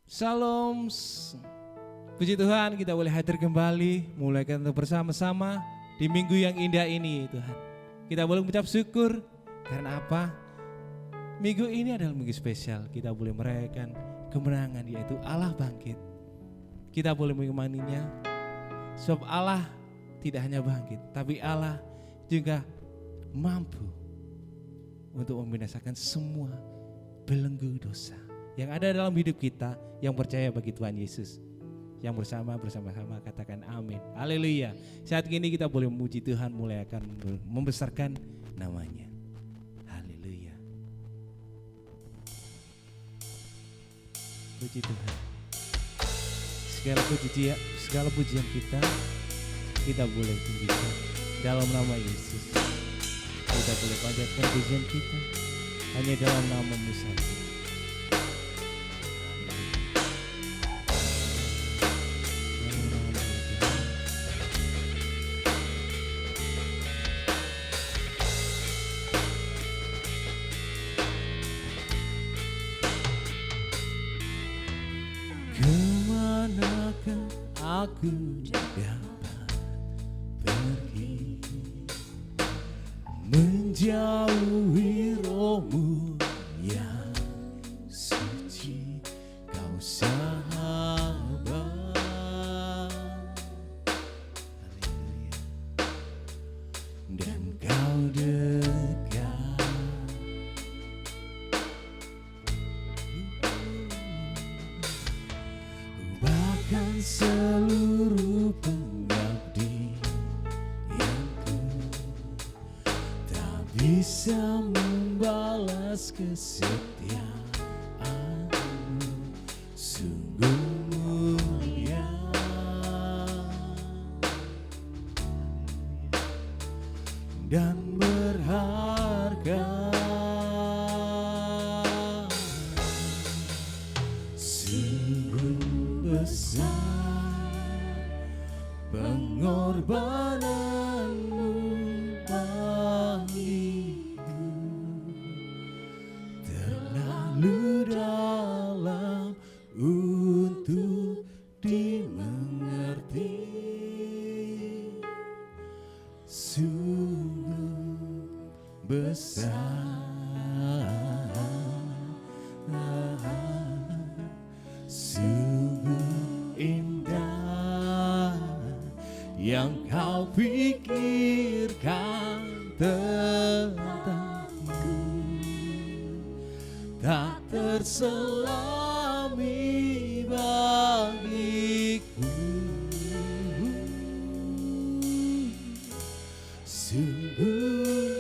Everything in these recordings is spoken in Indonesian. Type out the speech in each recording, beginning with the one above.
Shalom. Puji Tuhan kita boleh hadir kembali, mulaikan untuk bersama-sama di minggu yang indah ini Tuhan. Kita boleh mengucap syukur karena apa? Minggu ini adalah minggu spesial. Kita boleh merayakan kemenangan, yaitu Allah bangkit. Kita boleh mengimaninya sebab Allah tidak hanya bangkit, tapi Allah juga mampu untuk membinasakan semua belenggu dosa yang ada dalam hidup kita yang percaya bagi Tuhan Yesus. Yang bersama-sama katakan amin. Haleluya. Saat ini kita boleh memuji Tuhan, mulai akan membesarkan namanya. Haleluya. Puji Tuhan. Segala pujian kita boleh tinggikan dalam nama Yesus. Kita boleh panjatkan pujian kita hanya dalam nama-Mu saja. Kemanakah aku dapat pergi, menjauhi roh-Mu yang suci, Kau sahabat. Haleluya. Dan Kau dekat. Bahkan seluruh pengabdianku tak bisa membalas kesetiaan-Mu, sungguh mulia dan berharga. Sungguh besar pengorbanan-Mu bagiku, terlalu dalam untuk dimengerti. Sungguh besar, sungguh indah yang Kau pikirkan tentangku, tak terselami bagiku. Sungguh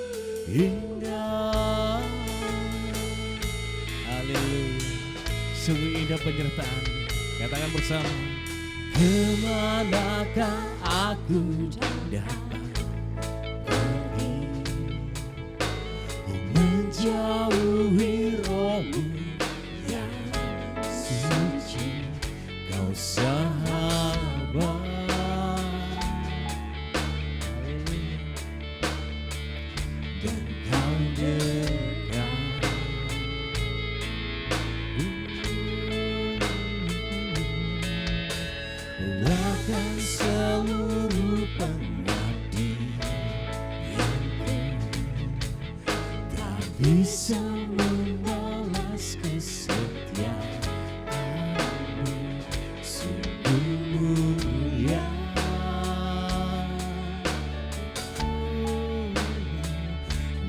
indah. Haleluya. Sungguh indah penyertaan. Katakan bersama. Kemanakah aku dapat pergi, menjauhi roh-Mu yang suci, Kau sahabat. Dan Kau dekat. Bahkan seluruh pengabdianku tak bisa membalas kesetiaan-Mu, sungguh mulia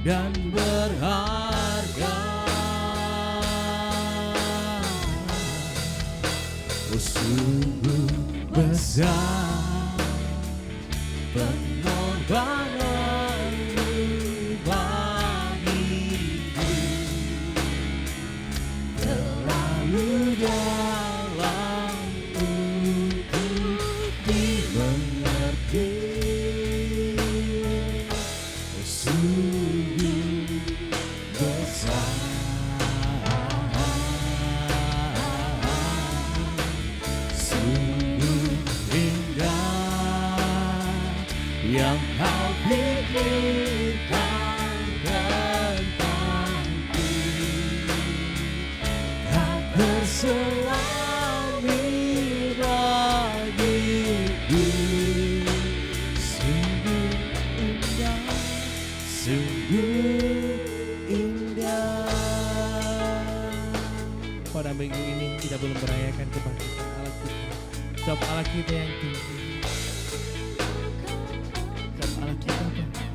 dan berharga. Oh, sungguh besar pengorbanan-Mu bagiku, terlalu dalam untuk dimengerti. Oh, sungguh besar, sungguh indah yang Kau pikirkan tentangku, tak terselami minggu ini kita belum merayakan kebangkitan Allah kita. Sebab Allah kita yang tinggi. Sebab Allah kita bangkit.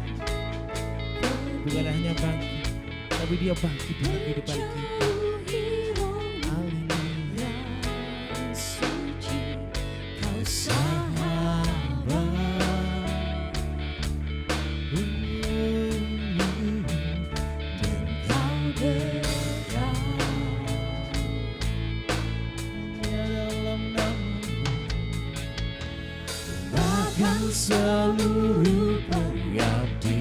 Bukan hanya bangkit, tapi dia bangkit dalam kehidupan kita. Seluruh pengabdianku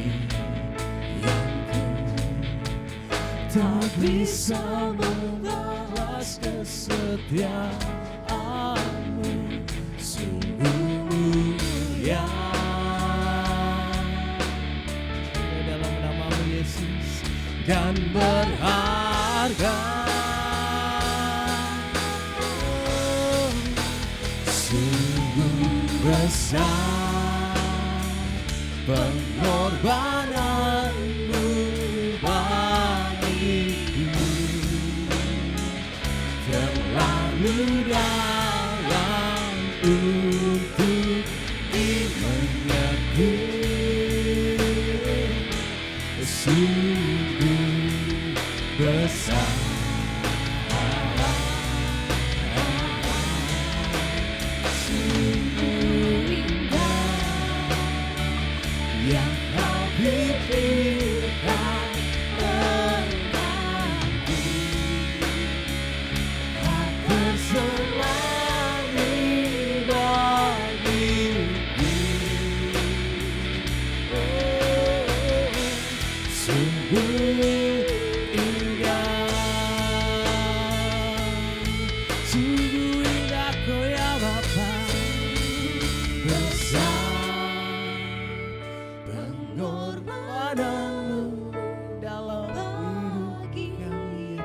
tak bisa membalas kesetiaanmu, sungguh mulia. Dalam namamu Yesus Dan berharga, sungguh besar pengorbananmu bagiku, terlalu dalam untuk dimengerti, sungguh besar. Yang kau pikirkan tentangku tak terselami bagiku. Sungguh indah Kau ya Bapa, besar pengorbananmu dalam hidup kami,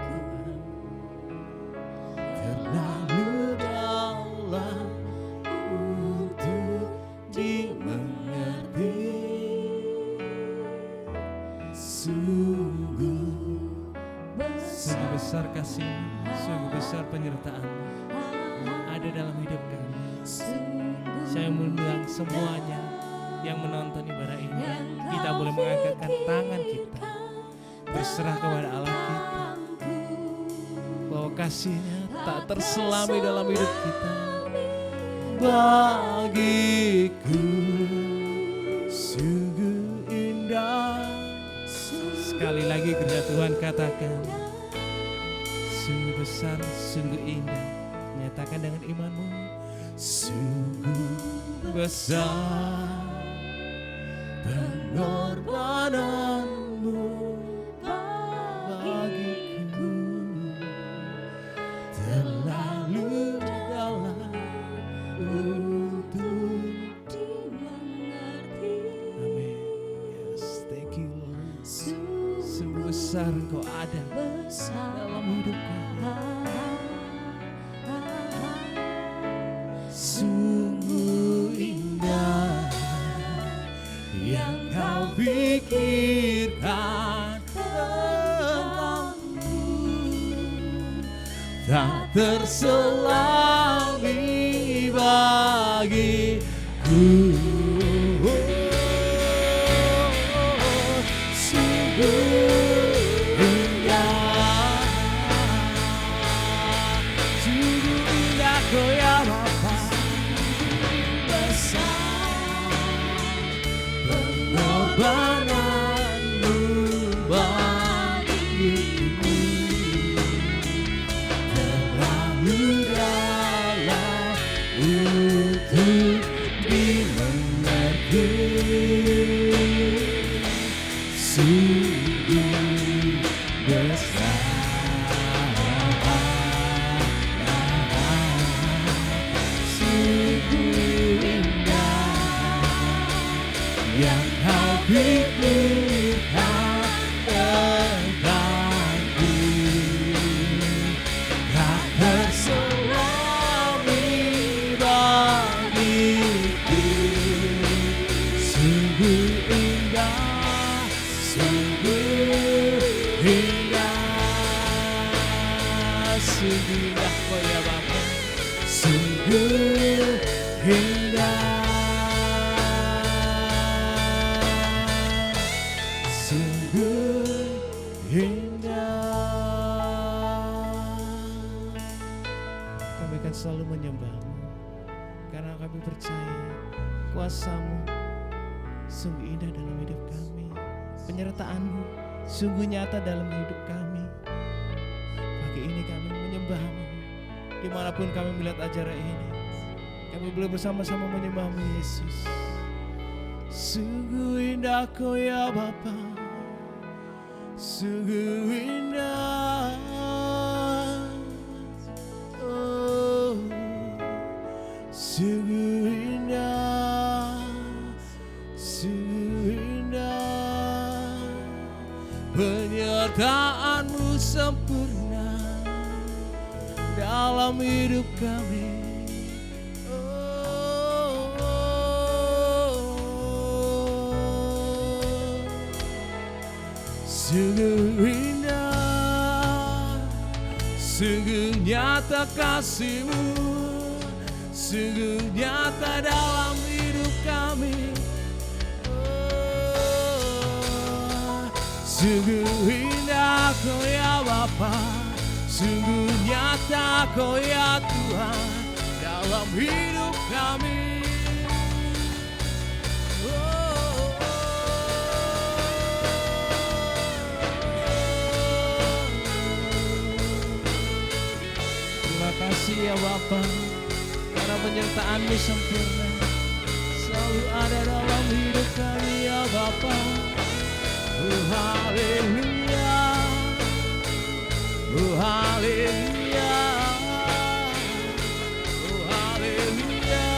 terlalu dalam untuk dimengerti, sungguh besar kasih-Mu, sungguh besar penyertaan-Mu ada dalam hidup kami. Saya mengundang semuanya yang menonton ibadah ini, kita boleh mengangkatkan tangan kita, berserah kepada Allah kita, bahwa kasih-Nya tak terselami dalam hidup kita. bagiku, sungguh indah. Sekali lagi gereja Tuhan katakan, sungguh besar, sungguh indah. Nyatakan dengan imanmu, Sungguh besar pengorbananmu bagiku, terlalu dalam untuk dimengerti. amin. Yes, thank you Lord. Sungguh besar Engkau ada dalam hidup kami. Sungguh indah yang kau pikirkan tentangku, tak terselami bagiku. Sungguh indah, sungguh indah Kau ya Bapa, pengorbananmu bagiku, terlalu dalam untuk sungguh indah, sungguh indah. Kami akan selalu menyembah-Mu karena kami percaya kuasa-Mu sungguh indah dalam hidup kami. Penyertaan-Mu sungguh nyata dalam hidup kami. Pagi ini kami menyembah-Mu. Dimanapun kami melihat acara ini, kami boleh bersama-sama menyembah-Mu Yesus. Sungguh indah Kau ya Bapa, sungguh indah. Oh, sungguh indah, sungguh indah. Penyertaan-Mu sempurna dalam hidup kami. Sungguh indah, sungguh nyata kasih-Mu, sungguh nyata dalam hidup kami. Sungguh indah Kau ya Bapa, sungguh nyata Kau ya Tuhan dalam hidup kami. Terima kasih ya Bapa, karena penyertaan-Mu sempurna selalu ada dalam hidup kami ya Bapa. Oh haleluya, oh haleluya, oh haleluya.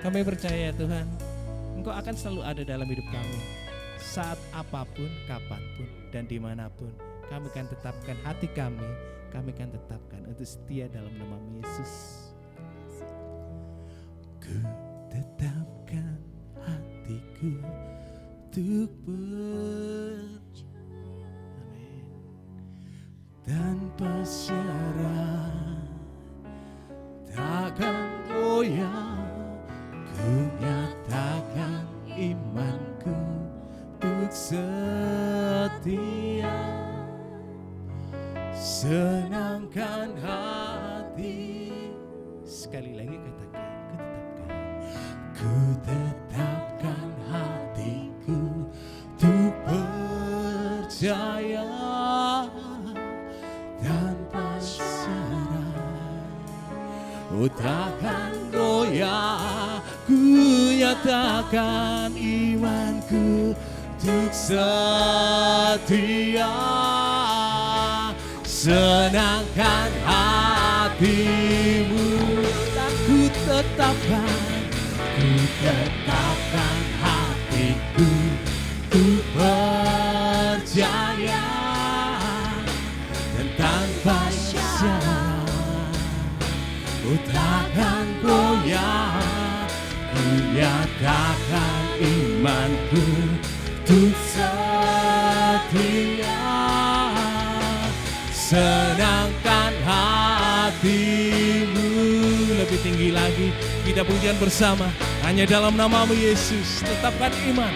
Kami percaya Tuhan, Engkau akan selalu ada dalam hidup kami. Saat apapun, kapanpun, dan dimanapun, kami akan tetapkan hati kami akan tetapkan untuk setia dalam nama-Mu Yesus. Ku tetapkan hatiku untuk percaya, amin, tanpa syarat, takkan goyah. Ku nyatakan imanku untuk setia, senangkan hati. Sekali lagi katakan, ku tetapkan hatiku untuk percaya, tanpa syarat, oh takkan goyah. Ku nyatakan imanku untuk setia, senangkan hatimu. Ku tetapkan hatiku untuk percaya, dan tanpa syarat, oh takkan goyah. Ku nyatakan imanku untuk setia, senangkan hatimu. Lebih tinggi lagi kita pujian bersama, hanya dalam nama-Mu Yesus. Tetapkan iman.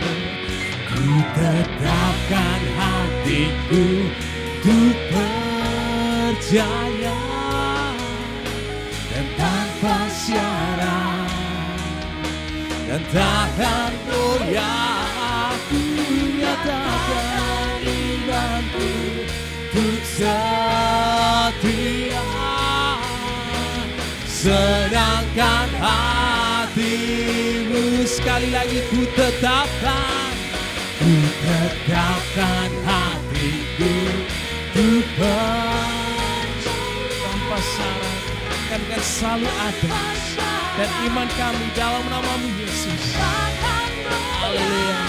Ku tetapkan hatiku untuk percaya, dan tanpa syarat, dan takkan goyah. Ku nyatakan imanku untuk setia, senangkan hatimu. Sekali lagi ku tetapkan hatiku untuk percaya, tanpa syarat. Kami akan selalu ada, dan iman kami dalam nama-Mu Yesus. Haleluya.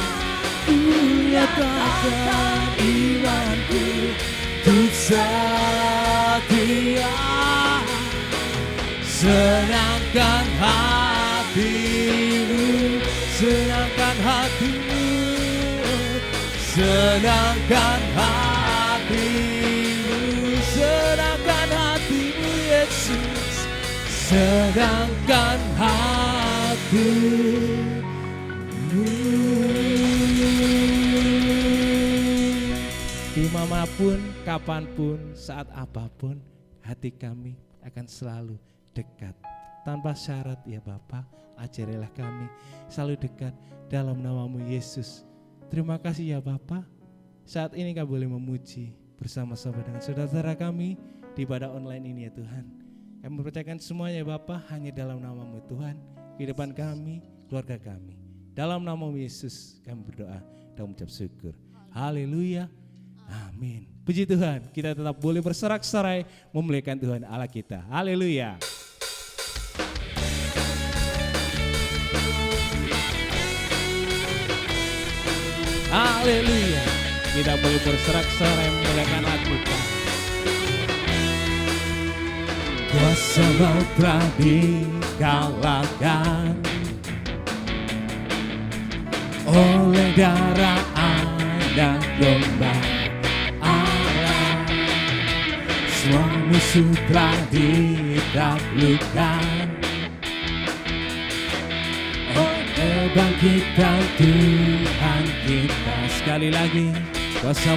Ku nyatakan imanku untuk setia, senangkan hatimu, senangkan hatimu, senangkan hatimu. tenangkan hati. Dimanapun, kapanpun, saat apapun, hati kami akan selalu dekat. Tanpa syarat ya Bapa, ajarilah kami selalu dekat dalam nama-Mu Yesus. Terima kasih ya Bapa. Saat ini kami boleh memuji bersama-sama dengan saudara-saudara kami di ibadah online ini ya Tuhan. Kami percayakan semuanya ya Bapa hanya dalam nama-Mu Tuhan, kehidupan kami, keluarga kami. Dalam nama-Mu Yesus kami berdoa dan mengucap syukur. Haleluya. Amin. Puji Tuhan, kita tetap boleh bersorak-sorai memuliakan Tuhan Allah kita. Haleluya. Haleluya. Kita boleh bersorak-sorai memuliakan Allah kita. Kuasa maut telah dikalahkan oleh darah anak domba Allah. Semua musuh telah ditaklukkan oleh kebangkitan Tuhan kita. Sekali lagi, kuasa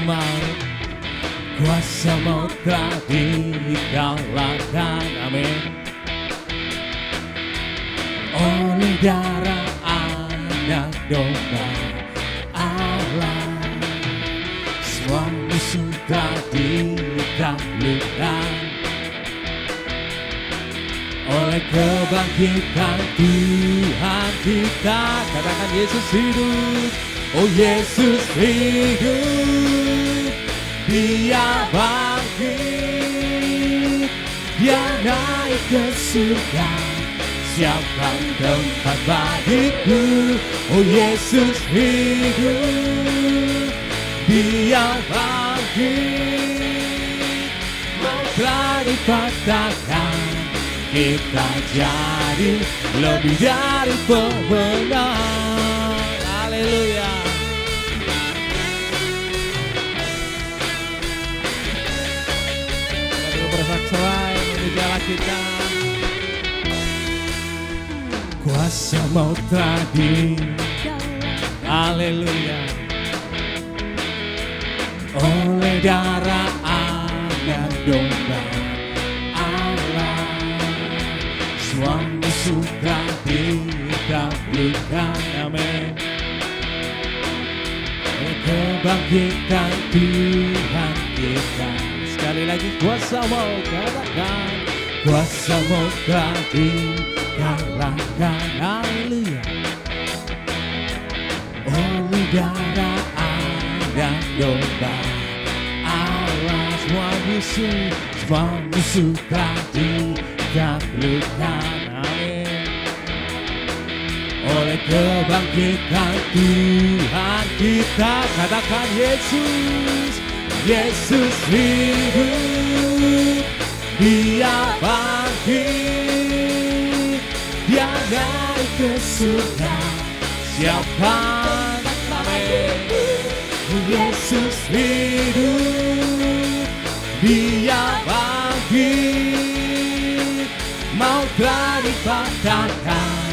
maut telah dikalahkan, amin, oleh darah anak domba Allah. Semua musuh telah ditaklukkan oleh kebangkitan Tuhan kita. Katakan Yesus hidup, oh Yesus hidup. Dia bangkit, dia naik ke surga, siapkan tempat bagiku. Oh Yesus hidup, dia bangkit, maut telah dipatahkan, kita jadi lebih dari pemenang. Haleluya. bersorak-sorai memuji Allah kita. Kuasa maut telah Haleluya. oleh darah anak domba Allah. Semua musuh telah ditaklukkan, amin, oleh kebangkitan Tuhan kita. Sekali lagi, kuasa maut, katakan kuasa maut telah dikalahkan, haleluya, oleh darah anak domba Allah. Semua musuh telah ditaklukkan, amin, oleh kebangkitan Tuhan kita. Katakan Yesus, Yesus hidup, dia bangkit, dia naik ke surga, siapkan, amin. Yesus hidup, dia bangkit, maut telah dipatahkan,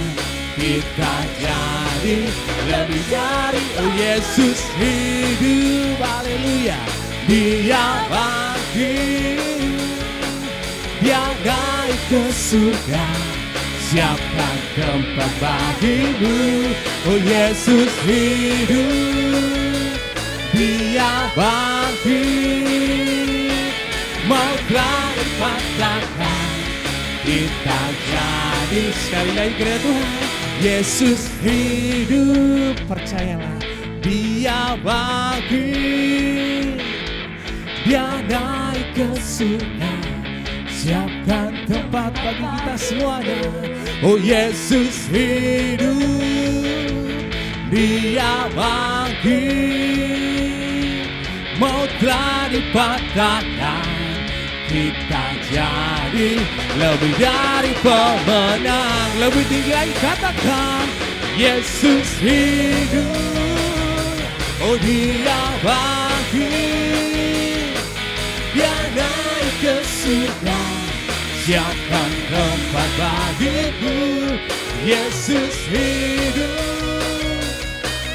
kita jadi lebih dari. Oh Yesus hidup, haleluya. Dia bangkit, dia naik ke surga, siapkan tempat bagimu. Oh Yesus hidup, dia bangkit, maut telah dipatahkan, kita jadi. Sekali lagi kepada Tuhan, Yesus hidup, percayalah, dia bangkit, dia naik ke surga, siapkan tempat bagi kita semuanya. Oh Yesus hidup, dia bangkit, maut telah dipatahkan, kita jadi lebih dari pemenang. Lebih tinggi lagi katakan, Yesus hidup, oh dia bangkit, dia naik ke surga, siapkan tempat dapat bagiku. Yesus hidup,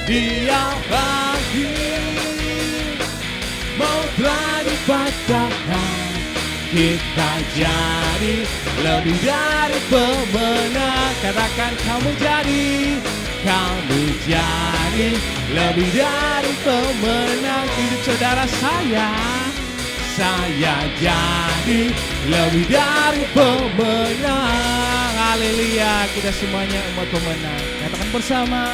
Dia bangkit, maut telah dipatahkan, kita jadi lebih dari pemenang. Katakan kamu jadi lebih dari pemenang. Hidup saudara saya jadi lebih dari pemenang. Haleluya, kita semuanya umat pemenang. Katakan bersama.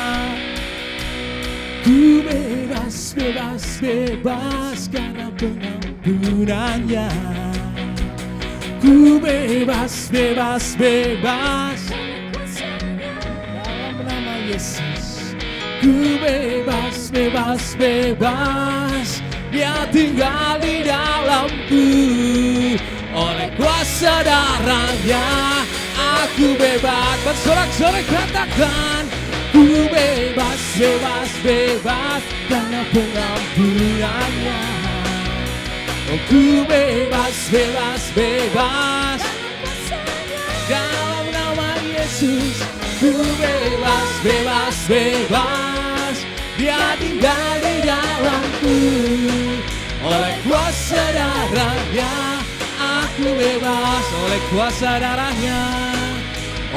Ku bebas, bebas, bebas karena pengampunannya. Ku bebas, bebas, bebas dalam nama Yesus. Ku bebas, bebas, bebas, Dia tinggal di dalamku. Oleh kuasa darahnya aku bebas. Bersorak-sorai katakan, ku bebas, bebas, bebas karena pengampunannya. Oh, ku bebas, bebas, bebas dalam nama Yesus. Ku bebas, bebas, bebas, Dia tinggal di dalamku. Oleh kuasa darahnya aku bebas. Oleh kuasa darahnya,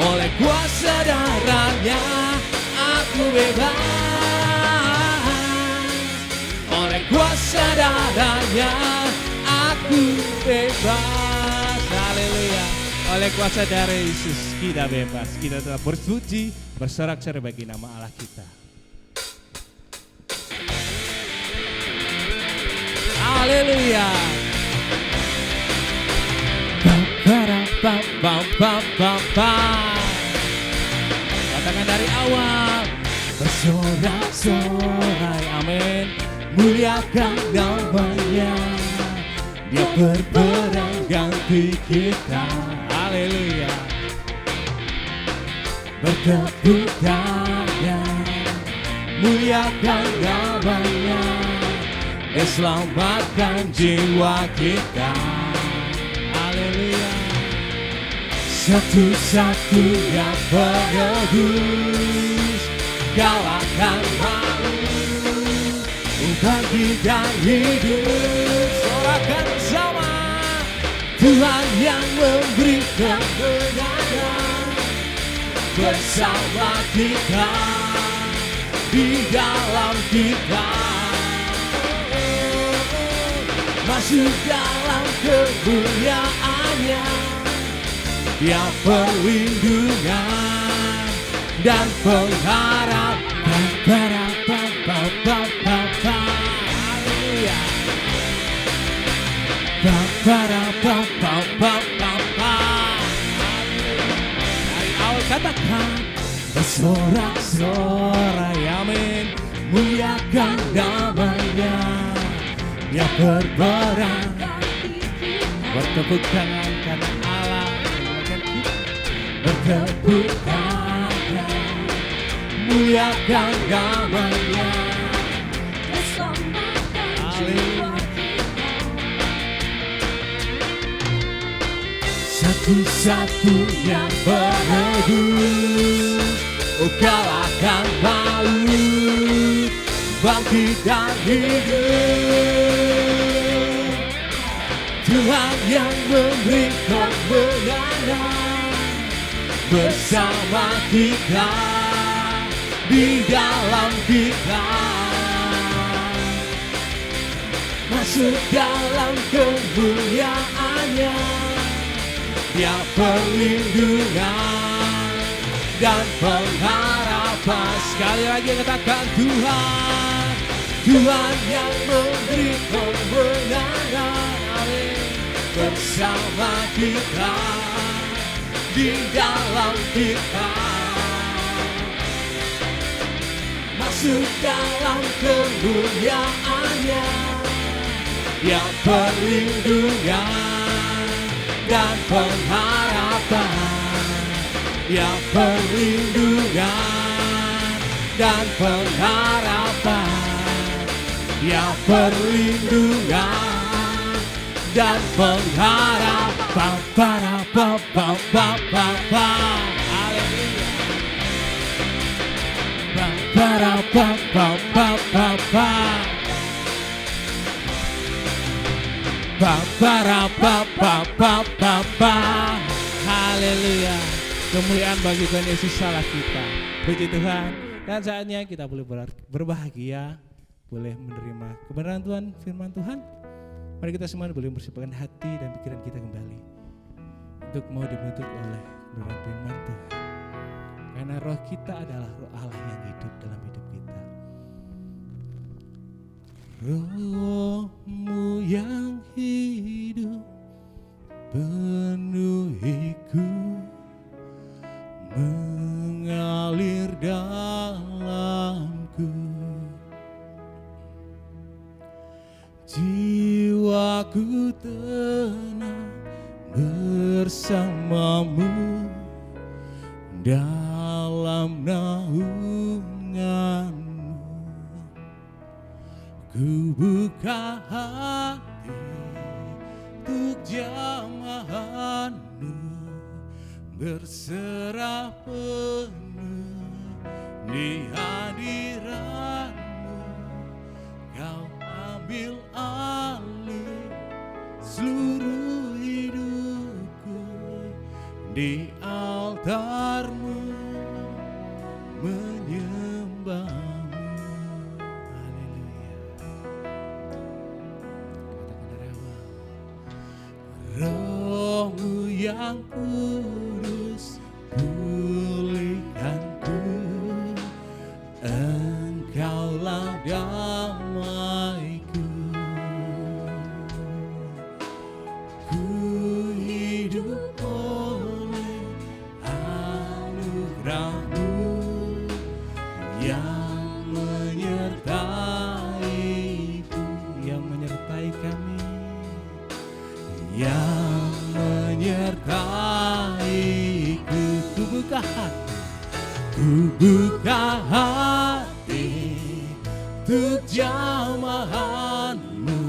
oleh kuasa darahnya aku bebas. Oleh kuasa darahnya aku bebas. Haleluya. Oleh kuasa darah Yesus kita bebas. Kita telah bersuci, bersorak-sorai bagi nama Allah kita. Haleluya. Katakan dari awal. Bersorak-sorai, amin, muliakan namanya. Dia berperang ganti kita. Haleluya. Bertepuk tangan, muliakan namanya. Dia selamatkan jiwa kita. Haleluya. Satu-satunya penebus, Kau akan malu, bangkit dan hidup. Sorakan bersama. Tuhan yang memberi kemenangan bersama kita, di dalam kita. Masuk dalam kemuliaannya, Dia perlindungan dan pengharapan. Haleluya. Dari awal katakan, bersorak-sorai, amin, muliakan namanya. Dia berperang, bertepuk tangan karena Allah menyelamatkan kita. Bertepuk tangan, muliakan namanya. Haleluya. Satu-satunya penebus, oh Kau akan malu, bangkit dan hidup. Tuhan yang memberi kemenangan bersama kita, di dalam kita. Masuk dalam kemuliaannya, Dia perlindungan dan pengharapan. Sekali lagi katakan, Tuhan, Tuhan yang memberi kemenangan, amin, bersama kita, di dalam kita. Masuk dalam kemuliaannya, Dia perlindungan dan pengharapan. Dia perlindungan dan pengharapan. Dia perlindungan dan mengharap. Haleluya. Kemuliaan bagi Tuhan Yesus salah kita. Puji Tuhan. Dan saatnya kita boleh berbahagia, boleh menerima kebenaran Tuhan, firman Tuhan. Mari kita semua boleh mempersiapkan hati dan pikiran kita kembali untuk mau dibentuk oleh kebenaran firman Tuhan. Karena roh kita adalah roh Allah yang hidup dalam hidup kita. Rohmu yang hidup penuhiku, mengalir dalamku. Jiwaku tenang bersamamu dalam naunganmu. Ku buka hati untuk jamahanmu, berserah penuh di hadiratmu. Kau ambil alih seluruh hidupku, di altarmu menyembahmu. Rohmu yang kudus pulihkanku, Engkaulah damaiku. Ku hidup oleh anugerah-Mu yang menyertaiku, yang menyertai kami, yang menyertaiku. Ku buka hati, ku buka hati untuk jamahan-Mu,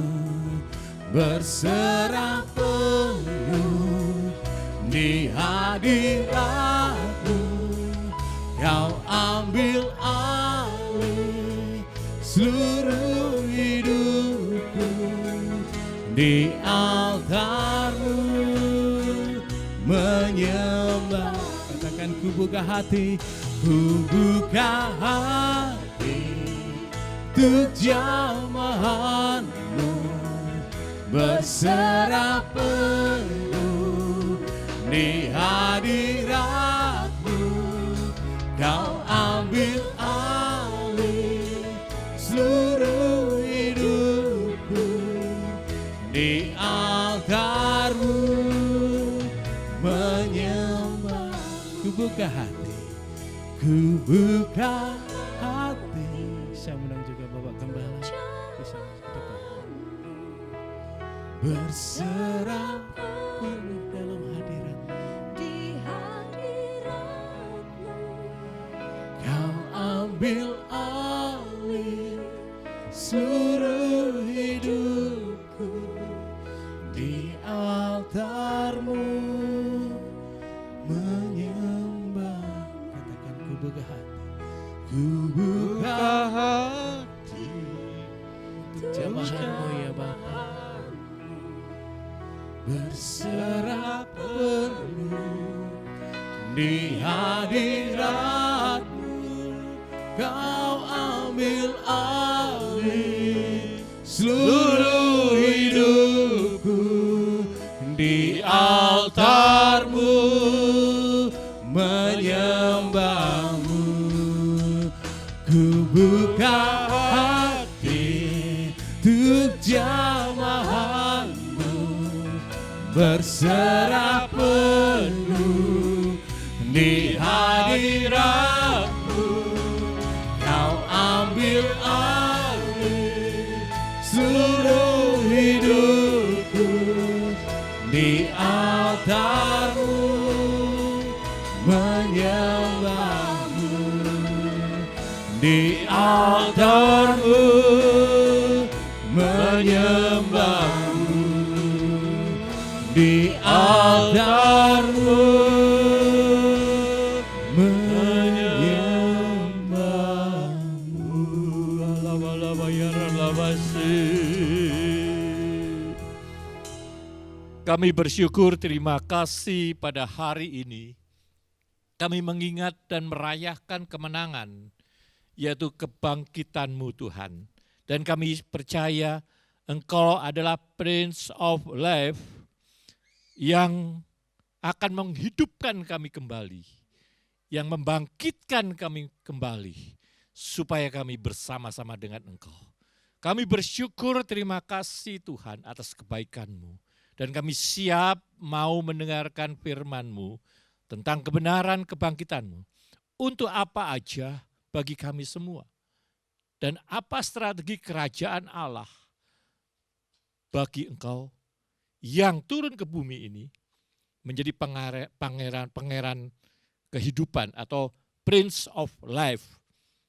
berserah penuh di hadirat-Mu. Kau ambil alih seluruh hidupku, di altar-Mu menyembah. Katakan, ku buka hati, ku buka hati untuk jamahan-Mu, berserah penuh di hadirat-Mu. Kau ambil alih seluruh hidupku, di altar-Mu menyembah. Ku buka hati, ku buka hati. Saya menang juga Bapak Gembala, bisa ke depan. Berserah penuh dalam hadirat-Mu, Di hadirat-Mu Kau ambil alih seluruh hidupku, di altar-Mu menyembah. Katakan, ku buka hati, ku buka hati untuk jamahan-Mu ya Bapa, berserah penuh di hadirat-Mu. Kau ambil alih seluruh hidupku, di altar-Mu menyembah-Mu. Ku buka hati untuk jamahan-Mu, berserah penuh di hadirat-Mu. Kau ambil alih seluruh hidupku, di altar-Mu menyembah-Mu, di altar-Mu menyembah-Mu. di altarmu Kami bersyukur, terima kasih pada hari ini. Kami mengingat dan merayakan kemenangan, yaitu kebangkitan-Mu Tuhan. Dan kami percaya Engkau adalah Prince of Life yang akan menghidupkan kami kembali, yang membangkitkan kami kembali, supaya kami bersama-sama dengan Engkau. Kami bersyukur, terima kasih Tuhan atas kebaikan-Mu. Dan kami siap mau mendengarkan firman-Mu tentang kebenaran kebangkitan-Mu. Untuk apa aja bagi kami semua. Dan apa strategi kerajaan Allah bagi Engkau yang turun ke bumi ini menjadi pangeran kehidupan atau Prince of Life.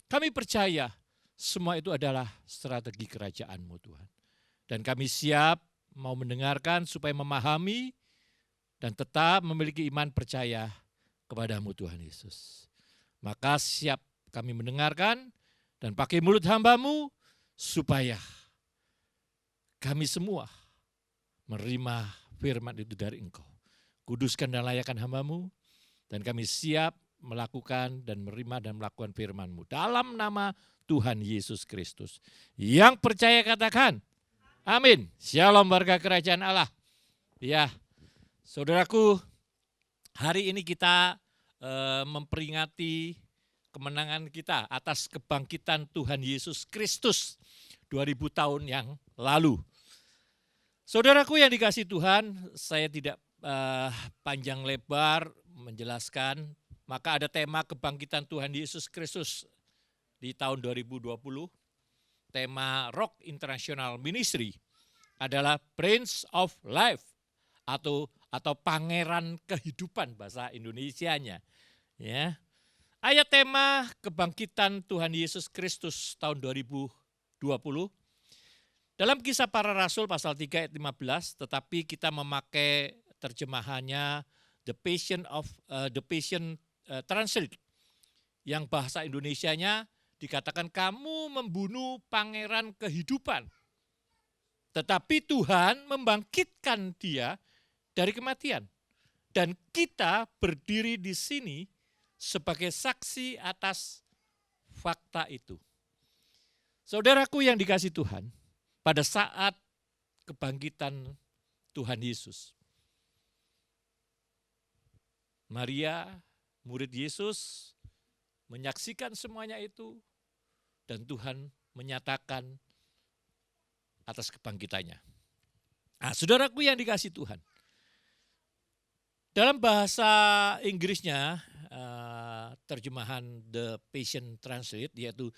Kami percaya semua itu adalah strategi kerajaan-Mu Tuhan. Dan kami siap mau mendengarkan supaya memahami dan tetap memiliki iman percaya kepada-Mu Tuhan Yesus. Maka siap kami mendengarkan dan pakai mulut hamba-Mu supaya kami semua menerima firman itu dari Engkau. Kuduskan dan layakkan hamba-Mu dan kami siap melakukan dan menerima dan melakukan firman-Mu. Dalam nama Tuhan Yesus Kristus. Yang percaya katakan, amin. Shalom warga kerajaan Allah. Ya, saudaraku, hari ini kita memperingati kemenangan kita atas kebangkitan Tuhan Yesus Kristus 2000 tahun yang lalu. Saudaraku yang dikasihi Tuhan, saya tidak panjang lebar menjelaskan, maka ada tema kebangkitan Tuhan Yesus Kristus di tahun 2020. Tema Rock International Ministry adalah Prince of Life atau pangeran kehidupan bahasa Indonesianya. Ya. Ayat tema kebangkitan Tuhan Yesus Kristus tahun 2020 dalam Kisah Para Rasul pasal 3 ayat 15, tetapi kita memakai terjemahannya The Passion Translate yang bahasa Indonesianya dikatakan kamu membunuh pangeran kehidupan. Tetapi Tuhan membangkitkan dia dari kematian. Dan kita berdiri di sini sebagai saksi atas fakta itu. Saudaraku yang dikasihi Tuhan, pada saat kebangkitan Tuhan Yesus, Maria, murid Yesus, menyaksikan semuanya itu, dan Tuhan menyatakan atas kebangkitannya. Nah, saudaraku yang dikasihi Tuhan, dalam bahasa Inggrisnya, terjemahan The Passion Translate, yaitu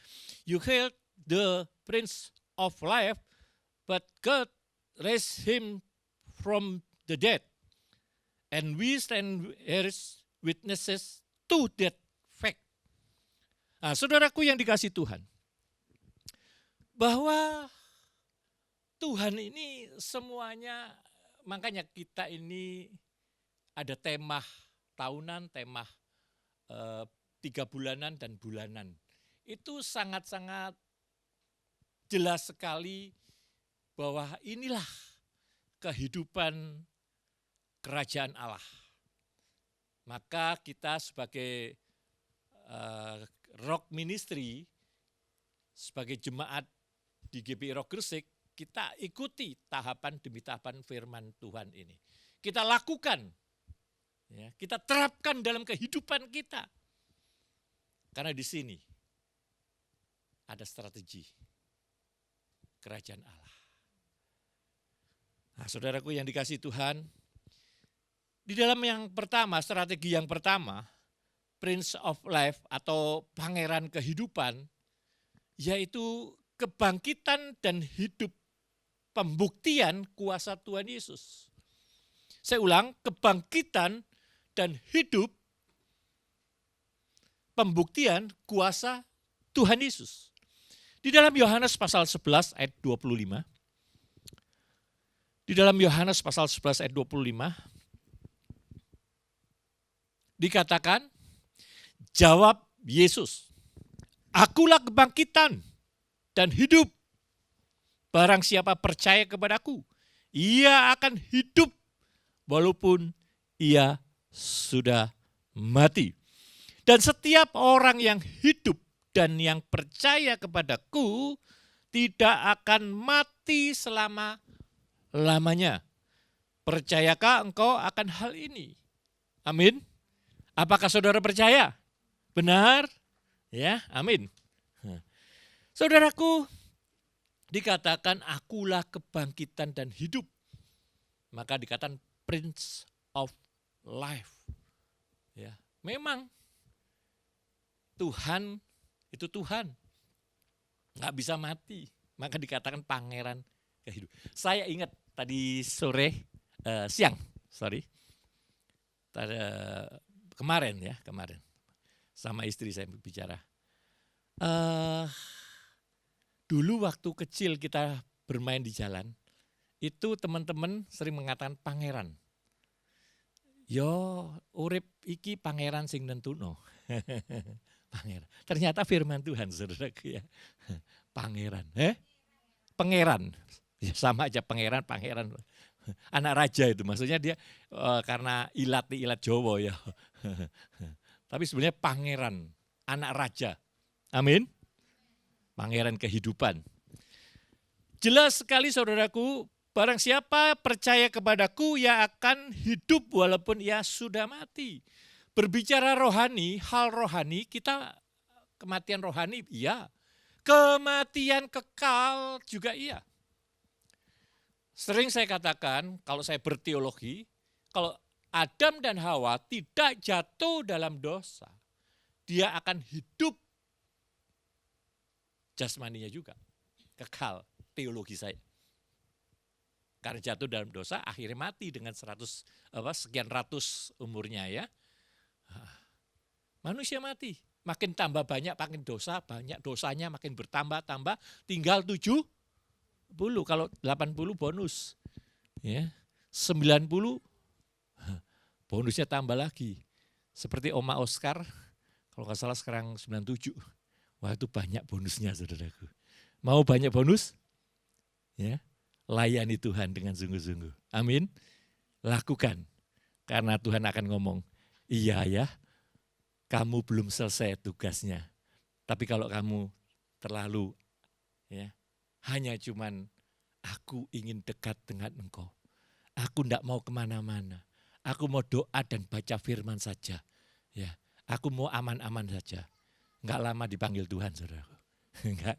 you killed the Prince of Life, but God raised him from the dead. And we stand as witnesses to that fact. Nah, saudaraku yang dikasihi Tuhan, bahwa Tuhan ini semuanya, makanya kita ini ada tema tahunan, tema 3 bulanan dan bulanan. Itu sangat-sangat jelas sekali bahwa inilah kehidupan kerajaan Allah. Maka kita sebagai Rock Ministry, sebagai jemaat di GBI Rock Gresik, kita ikuti tahapan demi tahapan firman Tuhan ini. Kita lakukan, ya, kita terapkan dalam kehidupan kita. Karena di sini ada strategi kerajaan Allah. Nah, saudaraku yang dikasihi Tuhan, di dalam yang pertama, strategi yang pertama, Prince of Life atau pangeran kehidupan, yaitu kebangkitan dan hidup, pembuktian kuasa Tuhan Yesus. Saya ulang, kebangkitan dan hidup, pembuktian kuasa Tuhan Yesus. Di dalam Yohanes pasal 11 ayat 25, di Di dalam Yohanes pasal 11 ayat 25 dikatakan, jawab Yesus, "Akulah kebangkitan dan hidup. Barang siapa percaya kepadaku, ia akan hidup walaupun ia sudah mati. Dan setiap orang yang hidup dan yang percaya kepadaku tidak akan mati selama-lamanya." Percayakah engkau akan hal ini? Amin. Apakah saudara percaya? Benar? Ya, amin. Saudaraku, dikatakan akulah kebangkitan dan hidup. Maka dikatakan Prince of Life. Ya, memang Tuhan itu Tuhan. Nggak bisa mati. Maka dikatakan pangeran kehidupan. Saya ingat tadi sore, kemarin sama istri saya bicara. Dulu waktu kecil kita bermain di jalan, itu teman-teman sering mengatakan pangeran. Yo urip iki pangeran sing nentuno. Pangeran. Ternyata firman Tuhan, saudaraku ya. Pangeran. Pangeran. Ya sama aja pangeran. Anak raja itu maksudnya dia karena ilat Jawa ya. Tapi sebenarnya pangeran, anak raja. Amin. Pangeran kehidupan. Jelas sekali saudaraku, barang siapa percaya kepadaku ia akan hidup walaupun ia sudah mati. Berbicara rohani, hal rohani, kita kematian rohani iya. Kematian kekal juga iya. Sering saya katakan, kalau saya berteologi, kalau Adam dan Hawa tidak jatuh dalam dosa, dia akan hidup jasmaninya juga, kekal, teologi saya. Karena jatuh dalam dosa, akhirnya mati dengan sekian ratus umurnya ya. Manusia mati, makin tambah banyak, makin dosa, banyak dosanya makin bertambah-tambah, tinggal 70, kalau 80 bonus. Ya, 90 bonusnya tambah lagi. Seperti Oma Oscar, kalau nggak salah sekarang 97. Wah itu banyak bonusnya saudaraku. Mau banyak bonus? Ya, layani Tuhan dengan sungguh-sungguh. Amin. Lakukan. Karena Tuhan akan ngomong, iya ya, kamu belum selesai tugasnya. Tapi kalau kamu terlalu ya, hanya cuman aku ingin dekat dengan engkau. Aku tidak mau kemana-mana. Aku mau doa dan baca firman saja. Ya, aku mau aman-aman saja. Enggak lama dipanggil Tuhan, saudaraku. Enggak.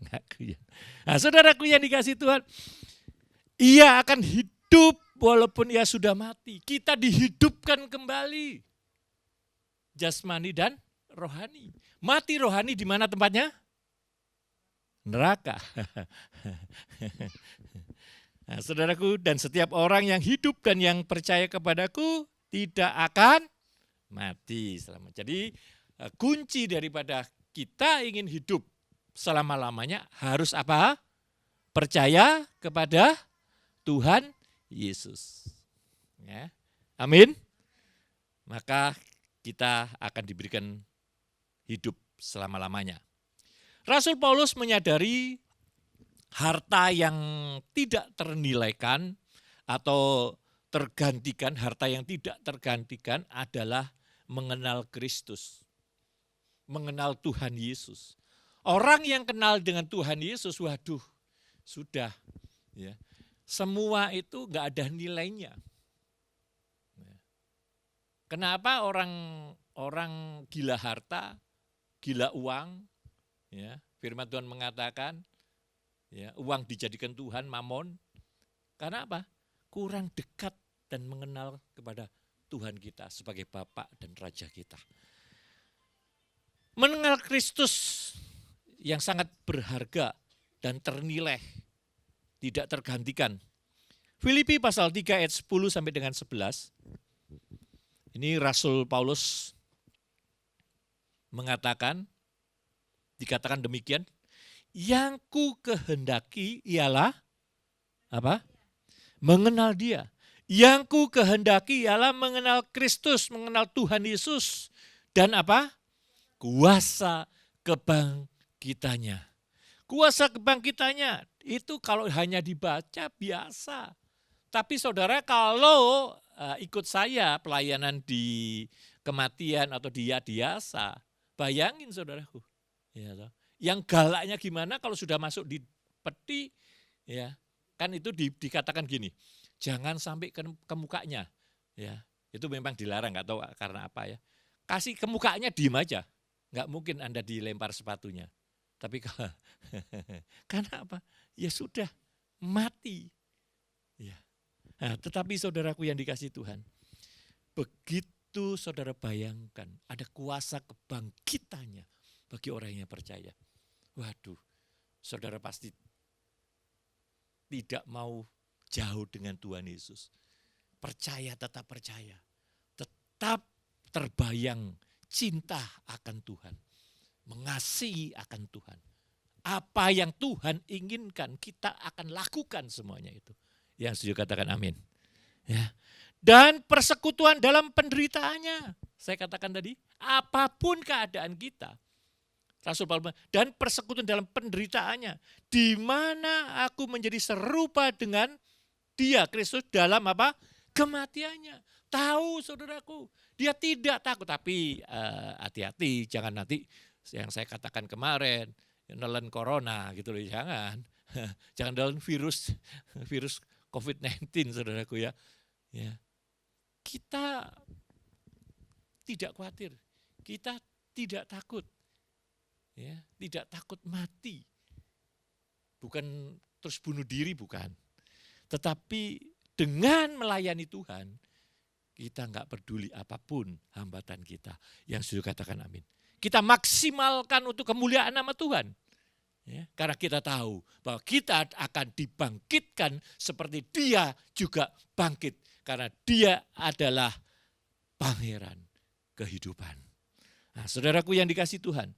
Nah, saudaraku yang dikasih Tuhan, ia akan hidup walaupun ia sudah mati. Kita dihidupkan kembali. Jasmani dan rohani. Mati rohani di mana tempatnya? Neraka. Nah, saudaraku, dan setiap orang yang hidup dan yang percaya kepadaku tidak akan mati selama. Jadi kunci daripada kita ingin hidup selama-lamanya harus apa? Percaya kepada Tuhan Yesus. Ya. Amin. Maka kita akan diberikan hidup selama-lamanya. Rasul Paulus menyadari harta yang tidak ternilaikan atau tergantikan, harta yang tidak tergantikan adalah mengenal Kristus. Mengenal Tuhan Yesus. Orang yang kenal dengan Tuhan Yesus, waduh, sudah. Ya, semua itu enggak ada nilainya. Kenapa orang gila harta, gila uang? Ya, firman Tuhan mengatakan, ya, uang dijadikan Tuhan, mamon. Karena apa? Kurang dekat dan mengenal kepada Tuhan kita sebagai Bapa dan Raja kita. Mengenal Kristus yang sangat berharga dan ternilai, tidak tergantikan. Filipi pasal 3 ayat 10 sampai dengan 11. Ini Rasul Paulus mengatakan, dikatakan demikian, yang ku kehendaki ialah apa? mengenal dia. Yang ku kehendaki ialah mengenal Kristus, mengenal Tuhan Yesus. Dan apa? Kuasa kebangkitannya. Kuasa kebangkitannya itu kalau hanya dibaca biasa. Tapi saudara kalau ikut saya pelayanan di kematian atau di Yadiasa, bayangin saudaraku. Ya, yang galaknya gimana kalau sudah masuk di peti, ya kan itu dikatakan gini, jangan sampai ke mukanya. Ya, itu memang dilarang, nggak tahu karena apa ya. Kasih ke mukanya, diem aja. Nggak mungkin Anda dilempar sepatunya. Tapi karena apa? Ya sudah, mati. Ya. Nah, tetapi saudaraku yang dikasih Tuhan, begitu saudara bayangkan ada kuasa kebangkitannya bagi orang yang percaya. Waduh, saudara pasti tidak mau jauh dengan Tuhan Yesus. Percaya, tetap percaya. Tetap terbayang cinta akan Tuhan. Mengasihi akan Tuhan. Apa yang Tuhan inginkan, kita akan lakukan semuanya itu. Yang setuju katakan amin. Ya. Dan persekutuan dalam penderitaannya. Saya katakan tadi, apapun keadaan kita. Rasul Paulus, dan persekutuan dalam penderitaannya. Di mana aku menjadi serupa dengan dia, Kristus, dalam apa? Kematiannya. Tahu saudaraku, dia tidak takut. Tapi hati-hati, jangan nanti yang saya katakan kemarin, nelen corona gitu loh, jangan. Jangan nelen virus COVID-19 saudaraku ya. Ya. Kita tidak khawatir, kita tidak takut. Ya, tidak takut mati. Bukan terus bunuh diri, bukan. Tetapi dengan melayani Tuhan, kita enggak peduli apapun hambatan kita. Yang sudah katakan amin. Kita maksimalkan untuk kemuliaan nama Tuhan. Ya, karena kita tahu bahwa kita akan dibangkitkan seperti dia juga bangkit. Karena dia adalah pangeran kehidupan. Nah, saudaraku yang dikasih Tuhan.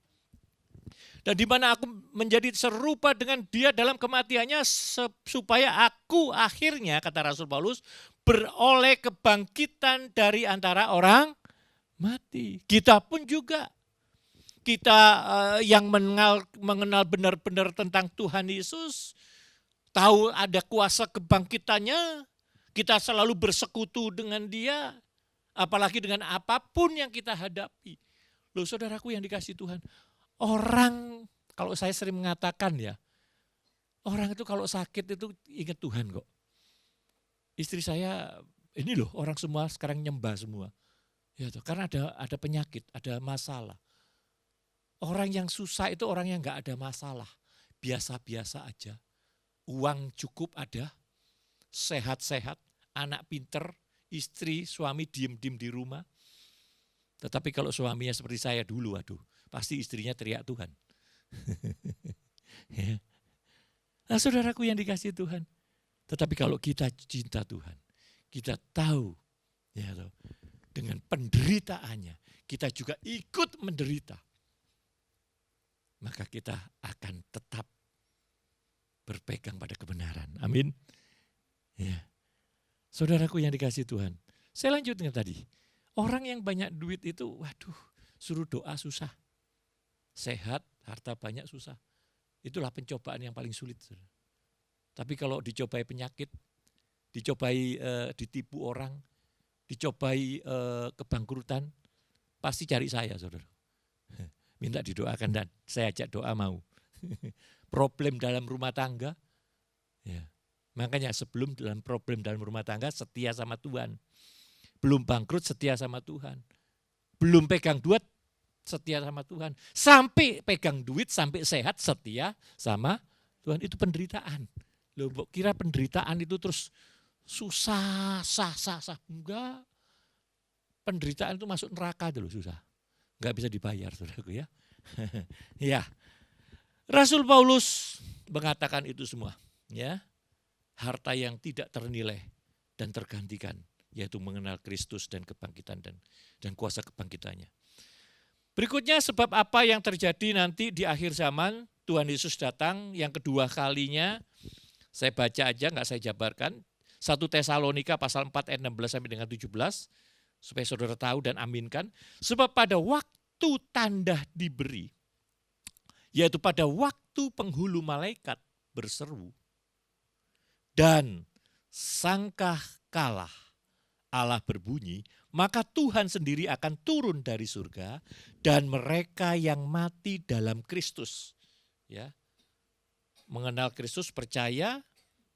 Dan di mana aku menjadi serupa dengan dia dalam kematiannya supaya aku akhirnya, kata Rasul Paulus, beroleh kebangkitan dari antara orang mati. Kita pun juga. Kita yang mengenal benar-benar tentang Tuhan Yesus, tahu ada kuasa kebangkitannya, kita selalu bersekutu dengan dia, apalagi dengan apapun yang kita hadapi. Loh saudaraku yang dikasih Tuhan, orang, kalau saya sering mengatakan ya, orang itu kalau sakit itu ingat Tuhan kok. Istri saya, ini loh orang semua sekarang nyembah semua. Ya toh, karena ada penyakit, ada masalah. Orang yang susah itu orang yang gak ada masalah. Biasa-biasa aja. Uang cukup ada, sehat-sehat, anak pinter, istri, suami diem-diem di rumah. Tetapi kalau suaminya seperti saya dulu, aduh, pasti istrinya teriak Tuhan. Ya. Nah saudaraku yang dikasih Tuhan. Tetapi kalau kita cinta Tuhan, kita tahu ya, dengan penderitaannya, kita juga ikut menderita. Maka kita akan tetap berpegang pada kebenaran. Amin. Ya. Saudaraku yang dikasih Tuhan. Saya lanjut dengan tadi. Orang yang banyak duit itu, waduh, suruh doa susah. Sehat, harta banyak susah. Itulah pencobaan yang paling sulit. Tapi kalau dicobai penyakit, dicobai ditipu orang, dicobai kebangkrutan, pasti cari saya, saudara. Minta didoakan dan saya ajak doa mau. Problem dalam rumah tangga, ya. Makanya sebelum dalam problem dalam rumah tangga setia sama Tuhan. Belum bangkrut setia sama Tuhan. Belum pegang duit setia sama Tuhan. Sampai pegang duit, sampai sehat setia sama Tuhan. Itu penderitaan. Loh, kira penderitaan itu terus susah, sah. Enggak. Penderitaan itu masuk neraka dulu susah. Enggak bisa dibayar, saudaraku ya. Ya. Rasul Paulus mengatakan itu semua, ya. Harta yang tidak ternilai dan tergantikan, yaitu mengenal Kristus dan kebangkitan dan kuasa kebangkitannya. Berikutnya sebab apa yang terjadi nanti di akhir zaman, Tuhan Yesus datang yang kedua kalinya. Saya baca aja, enggak saya jabarkan. 1 Tesalonika pasal 4 ayat 16 sampai dengan 17, supaya saudara tahu dan aminkan. Sebab pada waktu tanda diberi, yaitu pada waktu penghulu malaikat berseru, dan sangkah kalah Allah berbunyi, maka Tuhan sendiri akan turun dari surga dan mereka yang mati dalam Kristus, ya, mengenal Kristus, percaya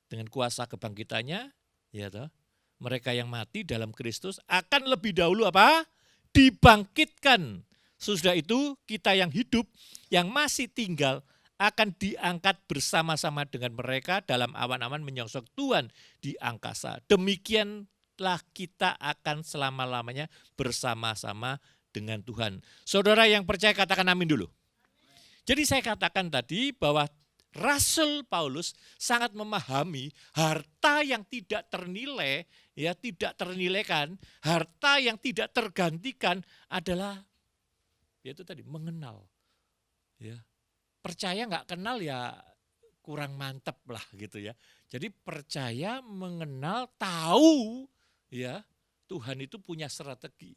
dengan kuasa kebangkitannya, ya toh, mereka yang mati dalam Kristus akan lebih dahulu apa? Dibangkitkan. Sesudah itu kita yang hidup, yang masih tinggal akan diangkat bersama-sama dengan mereka dalam awan-awan menyongsong Tuhan di angkasa. Demikianlah kita akan selama-lamanya bersama-sama dengan Tuhan. Saudara yang percaya katakan amin dulu. Jadi saya katakan tadi bahwa Rasul Paulus sangat memahami harta yang tidak ternilai, ya tidak ternilaikan, harta yang tidak tergantikan adalah yaitu tadi mengenal. Ya. Percaya nggak kenal ya kurang mantep lah gitu ya. Jadi percaya, mengenal, tahu ya Tuhan itu punya strategi.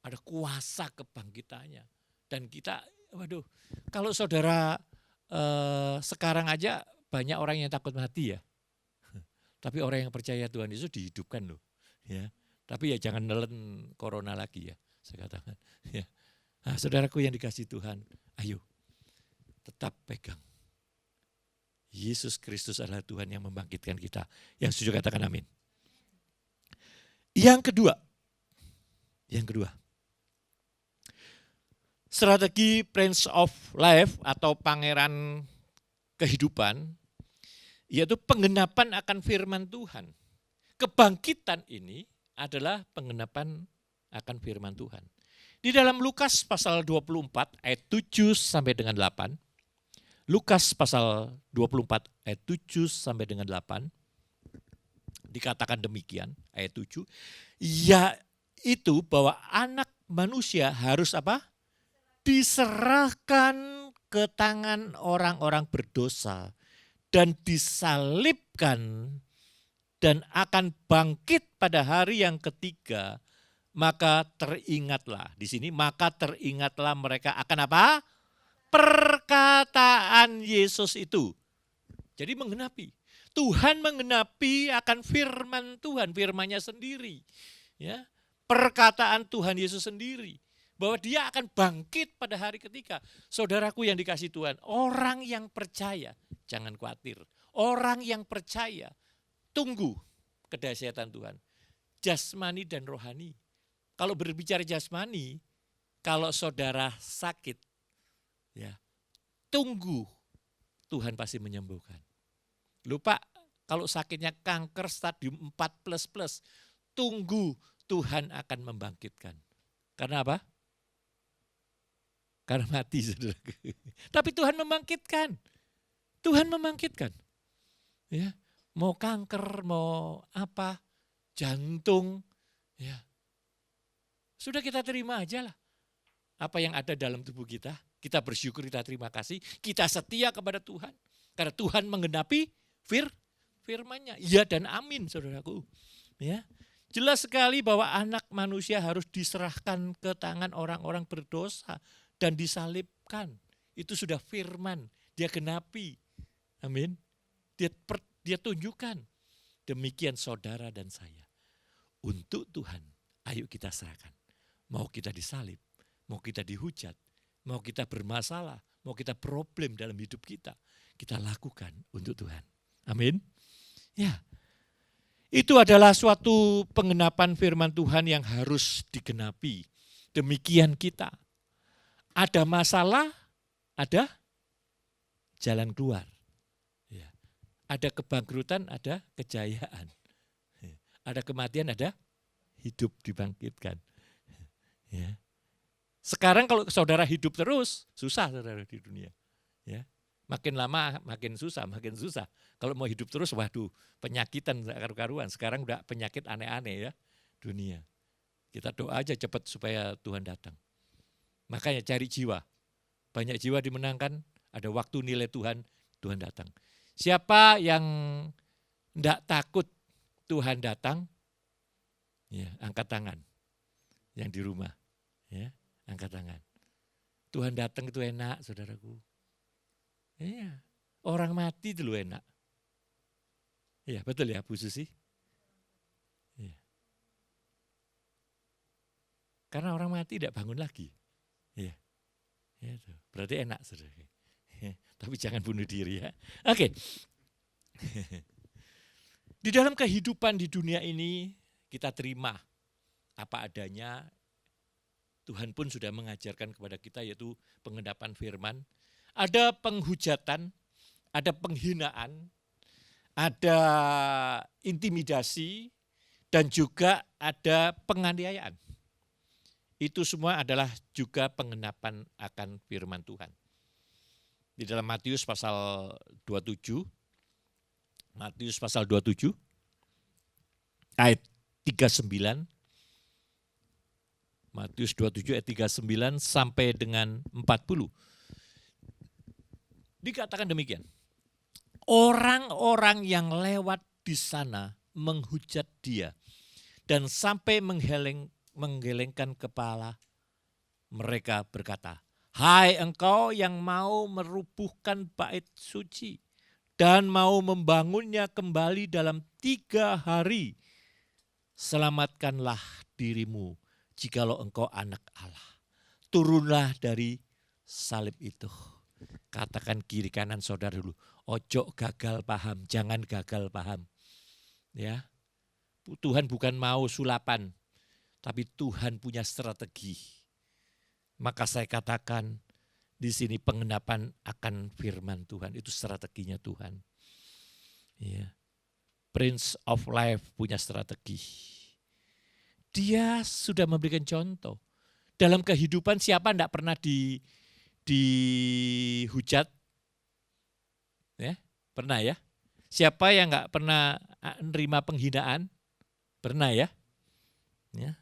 Ada kuasa kebangkitannya. Dan kita, waduh, kalau saudara sekarang aja banyak orang yang takut mati ya. Tapi orang yang percaya Tuhan Yesus dihidupkan loh. Ya. Tapi ya jangan nelen corona lagi ya, saya katakan. Ya. Nah, saudaraku yang dikasihi Tuhan, ayo tetap pegang. Yesus Kristus adalah Tuhan yang membangkitkan kita. Yang setuju katakan amin. Yang kedua, strategi Prince of Life atau pangeran kehidupan, yaitu penggenapan akan firman Tuhan. Kebangkitan ini adalah penggenapan akan firman Tuhan. Di dalam Lukas pasal 24 ayat 7 sampai dengan 8, Lukas pasal 24 ayat 7 sampai dengan 8, dikatakan demikian, ayat 7, yaitu bahwa anak manusia harus apa? Diserahkan ke tangan orang-orang berdosa dan disalibkan dan akan bangkit pada hari yang ketiga. Maka teringatlah, di sini maka teringatlah mereka akan apa? Perkataan Yesus itu. Jadi menggenapi. Tuhan menggenapi akan firman Tuhan, firman-Nya sendiri. Ya, perkataan Tuhan Yesus sendiri. Bahwa dia akan bangkit pada hari ketiga. Saudaraku yang dikasihi Tuhan, orang yang percaya, jangan khawatir. Orang yang percaya, tunggu kedahsyatan Tuhan. Jasmani dan rohani. Kalau berbicara jasmani, kalau saudara sakit, ya tunggu Tuhan pasti menyembuhkan. Lupa kalau sakitnya kanker stadium 4++, tunggu Tuhan akan membangkitkan. Karena apa? Karena mati saudara. Tapi Tuhan membangkitkan. Tuhan membangkitkan. Ya, mau kanker, mau apa, jantung, ya. Sudah kita terima aja lah. Apa yang ada dalam tubuh kita. Kita bersyukur, kita terima kasih. Kita setia kepada Tuhan. Karena Tuhan menggenapi firman-Nya. Ya dan amin saudaraku. Ya. Jelas sekali bahwa anak manusia harus diserahkan ke tangan orang-orang berdosa. Dan disalibkan. Itu sudah firman. Dia genapi. Amin. Dia tunjukkan. Demikian saudara dan saya. Untuk Tuhan, ayo kita serahkan. Mau kita disalib, mau kita dihujat, mau kita bermasalah, mau kita problem dalam hidup kita lakukan untuk Tuhan. Amin. Ya, itu adalah suatu penggenapan firman Tuhan yang harus digenapi. Demikian kita. Ada masalah, ada jalan keluar. Ya. Ada kebangkrutan, ada kejayaan. Ya. Ada kematian, ada hidup dibangkitkan. Ya. Sekarang kalau saudara hidup terus, susah saudara di dunia. Ya. Makin lama makin susah. Kalau mau hidup terus, waduh, penyakitan karu-karuan. Sekarang udah penyakit aneh-aneh ya dunia. Kita doa aja cepat supaya Tuhan datang. Makanya cari jiwa. Banyak jiwa dimenangkan, ada waktu nilai Tuhan datang. Siapa yang enggak takut Tuhan datang, ya, angkat tangan. Yang di rumah, ya, angkat tangan. Tuhan datang itu enak, saudaraku. Iya, orang mati itu loh enak. Iya, betul ya Bu Susi? Iya. Karena orang mati tidak bangun lagi. Iya. Ya, itu. Berarti enak, saudara. Tapi jangan bunuh diri ya. Oke. Di dalam kehidupan di dunia ini kita terima apa adanya. Tuhan pun sudah mengajarkan kepada kita yaitu pengendapan firman. Ada penghujatan, ada penghinaan, ada intimidasi, dan juga ada penganiayaan. Itu semua adalah juga pengenapan akan firman Tuhan. Di dalam Matius pasal 27, Matius pasal 27, ayat 39, Matius 27 ayat 39 sampai dengan 40. Dikatakan demikian. Orang-orang yang lewat di sana menghujat dia dan sampai menggelengkan kepala. Mereka berkata, "Hai engkau yang mau merubuhkan bait suci dan mau membangunnya kembali dalam 3 hari, selamatkanlah dirimu. Jikalau engkau anak Allah, turunlah dari salib itu." Katakan kiri kanan saudara dulu, ojo gagal paham, jangan gagal paham. Ya, Tuhan bukan mau sulapan, tapi Tuhan punya strategi. Maka saya katakan di sini pengenapan akan firman Tuhan, itu strateginya Tuhan. Ya. Prince of Life punya strategi. Dia sudah memberikan contoh. Dalam kehidupan siapa tidak pernah dihujat? Ya, pernah ya? Siapa yang nggak pernah menerima penghinaan? Pernah ya? Ya.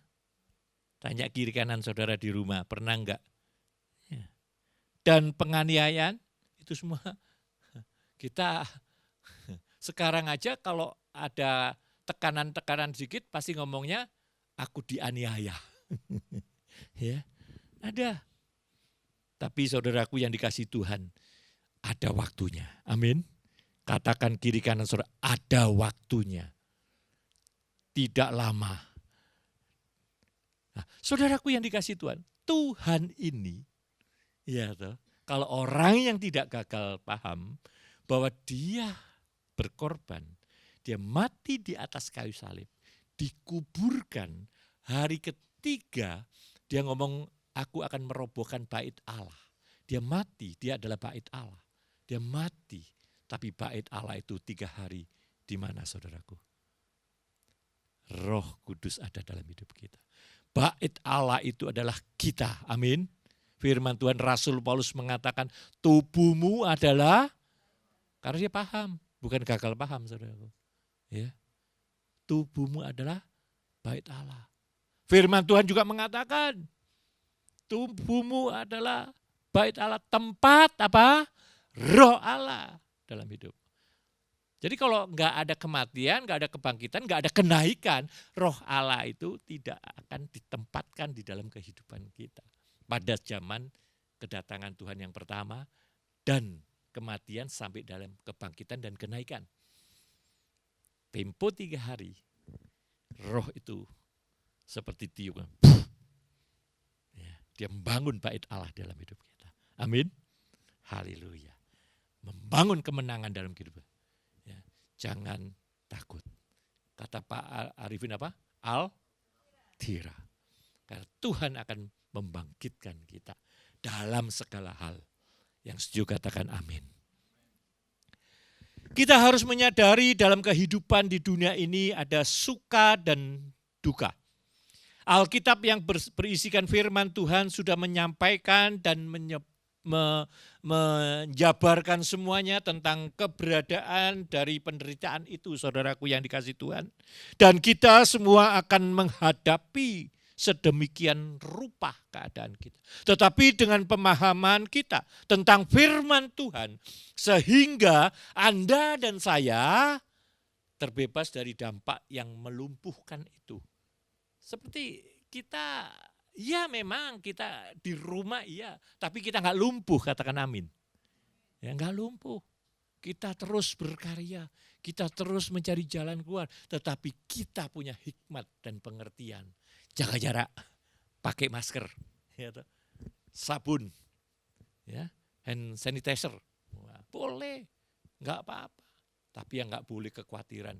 Tanya kiri kanan saudara di rumah, pernah enggak? Ya. Dan penganiayaan, itu semua kita sekarang aja kalau ada tekanan-tekanan sedikit pasti ngomongnya, aku dianiaya. Ya, ada. Tapi saudaraku yang dikasihi Tuhan, ada waktunya. Amin. Katakan kiri kanan saudara, ada waktunya. Tidak lama. Nah, saudaraku yang dikasihi Tuhan, Tuhan ini, ya toh, kalau orang yang tidak gagal paham bahwa dia berkorban, dia mati di atas kayu salib, dikuburkan, hari ketiga dia ngomong, aku akan merobohkan bait Allah. Dia mati, dia adalah bait Allah. Dia mati, tapi bait Allah itu 3 hari di mana saudaraku? Roh Kudus ada dalam hidup kita. Bait Allah itu adalah kita, amin. Firman Tuhan Rasul Paulus mengatakan, tubuhmu adalah, karena dia paham, bukan gagal paham saudaraku. Ya. Tubuhmu adalah bait Allah. Firman Tuhan juga mengatakan, tubuhmu adalah bait Allah, tempat apa? Roh Allah dalam hidup. Jadi kalau nggak ada kematian, nggak ada kebangkitan, nggak ada kenaikan, roh Allah itu tidak akan ditempatkan di dalam kehidupan kita. Pada zaman kedatangan Tuhan yang pertama dan kematian sampai dalam kebangkitan dan kenaikan. Tempo 3 hari, roh itu seperti tiup. Ya, dia membangun bait Allah dalam hidup kita. Amin. Haleluya. Membangun kemenangan dalam kehidupan. Ya, jangan takut. Kata Pak Arifin apa? Al-Tira. Karena Tuhan akan membangkitkan kita dalam segala hal. Yang setuju katakan amin. Kita harus menyadari dalam kehidupan di dunia ini ada suka dan duka. Alkitab yang berisikan firman Tuhan sudah menyampaikan dan menjabarkan semuanya tentang keberadaan dari penderitaan itu, saudaraku yang dikasihi Tuhan. Dan kita semua akan menghadapi sedemikian rupa keadaan kita. Tetapi dengan pemahaman kita tentang firman Tuhan, sehingga Anda dan saya terbebas dari dampak yang melumpuhkan itu. Seperti kita, ya memang kita di rumah iya, tapi kita nggak lumpuh, katakan amin. Ya nggak lumpuh, kita terus berkarya, kita terus mencari jalan keluar, tetapi kita punya hikmat dan pengertian. Jaga jarak, pakai masker, ya, sabun, ya, hand sanitizer, wah, boleh, nggak apa-apa. Tapi yang nggak boleh kekhawatiran.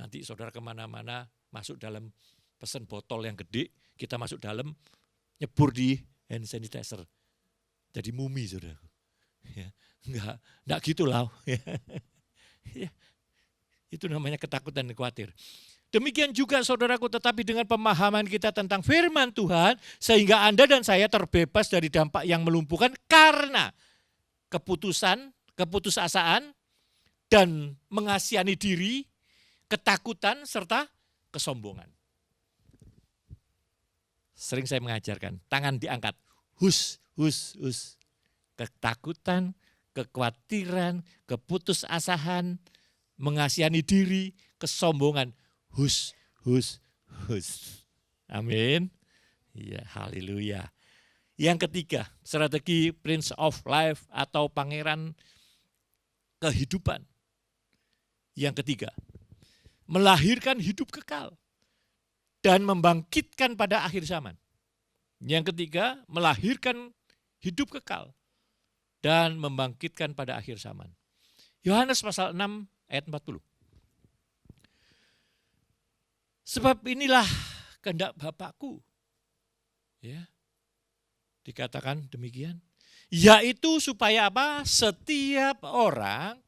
Nanti saudara kemana-mana masuk dalam pesen botol yang gede, kita masuk dalam nyebur di hand sanitizer. Jadi mumi saudara. Ya, enggak gitu lah. Ya, itu namanya ketakutan dan khawatir. Demikian juga saudaraku, tetapi dengan pemahaman kita tentang firman Tuhan, sehingga Anda dan saya terbebas dari dampak yang melumpuhkan karena keputusasaan, dan mengasihani diri, ketakutan, serta kesombongan. Sering saya mengajarkan, tangan diangkat, hus. Ketakutan, kekhawatiran, keputusasaan, mengasihani diri, kesombongan, hus. Amin. Ya, haleluya. Yang ketiga, strategi Prince of Life atau pangeran kehidupan. Yang ketiga, melahirkan hidup kekal dan membangkitkan pada akhir zaman. Yang ketiga, melahirkan hidup kekal dan membangkitkan pada akhir zaman. Yohanes pasal 6 ayat 40. Sebab inilah kehendak Bapakku. Ya. Dikatakan demikian. Yaitu supaya apa? Setiap orang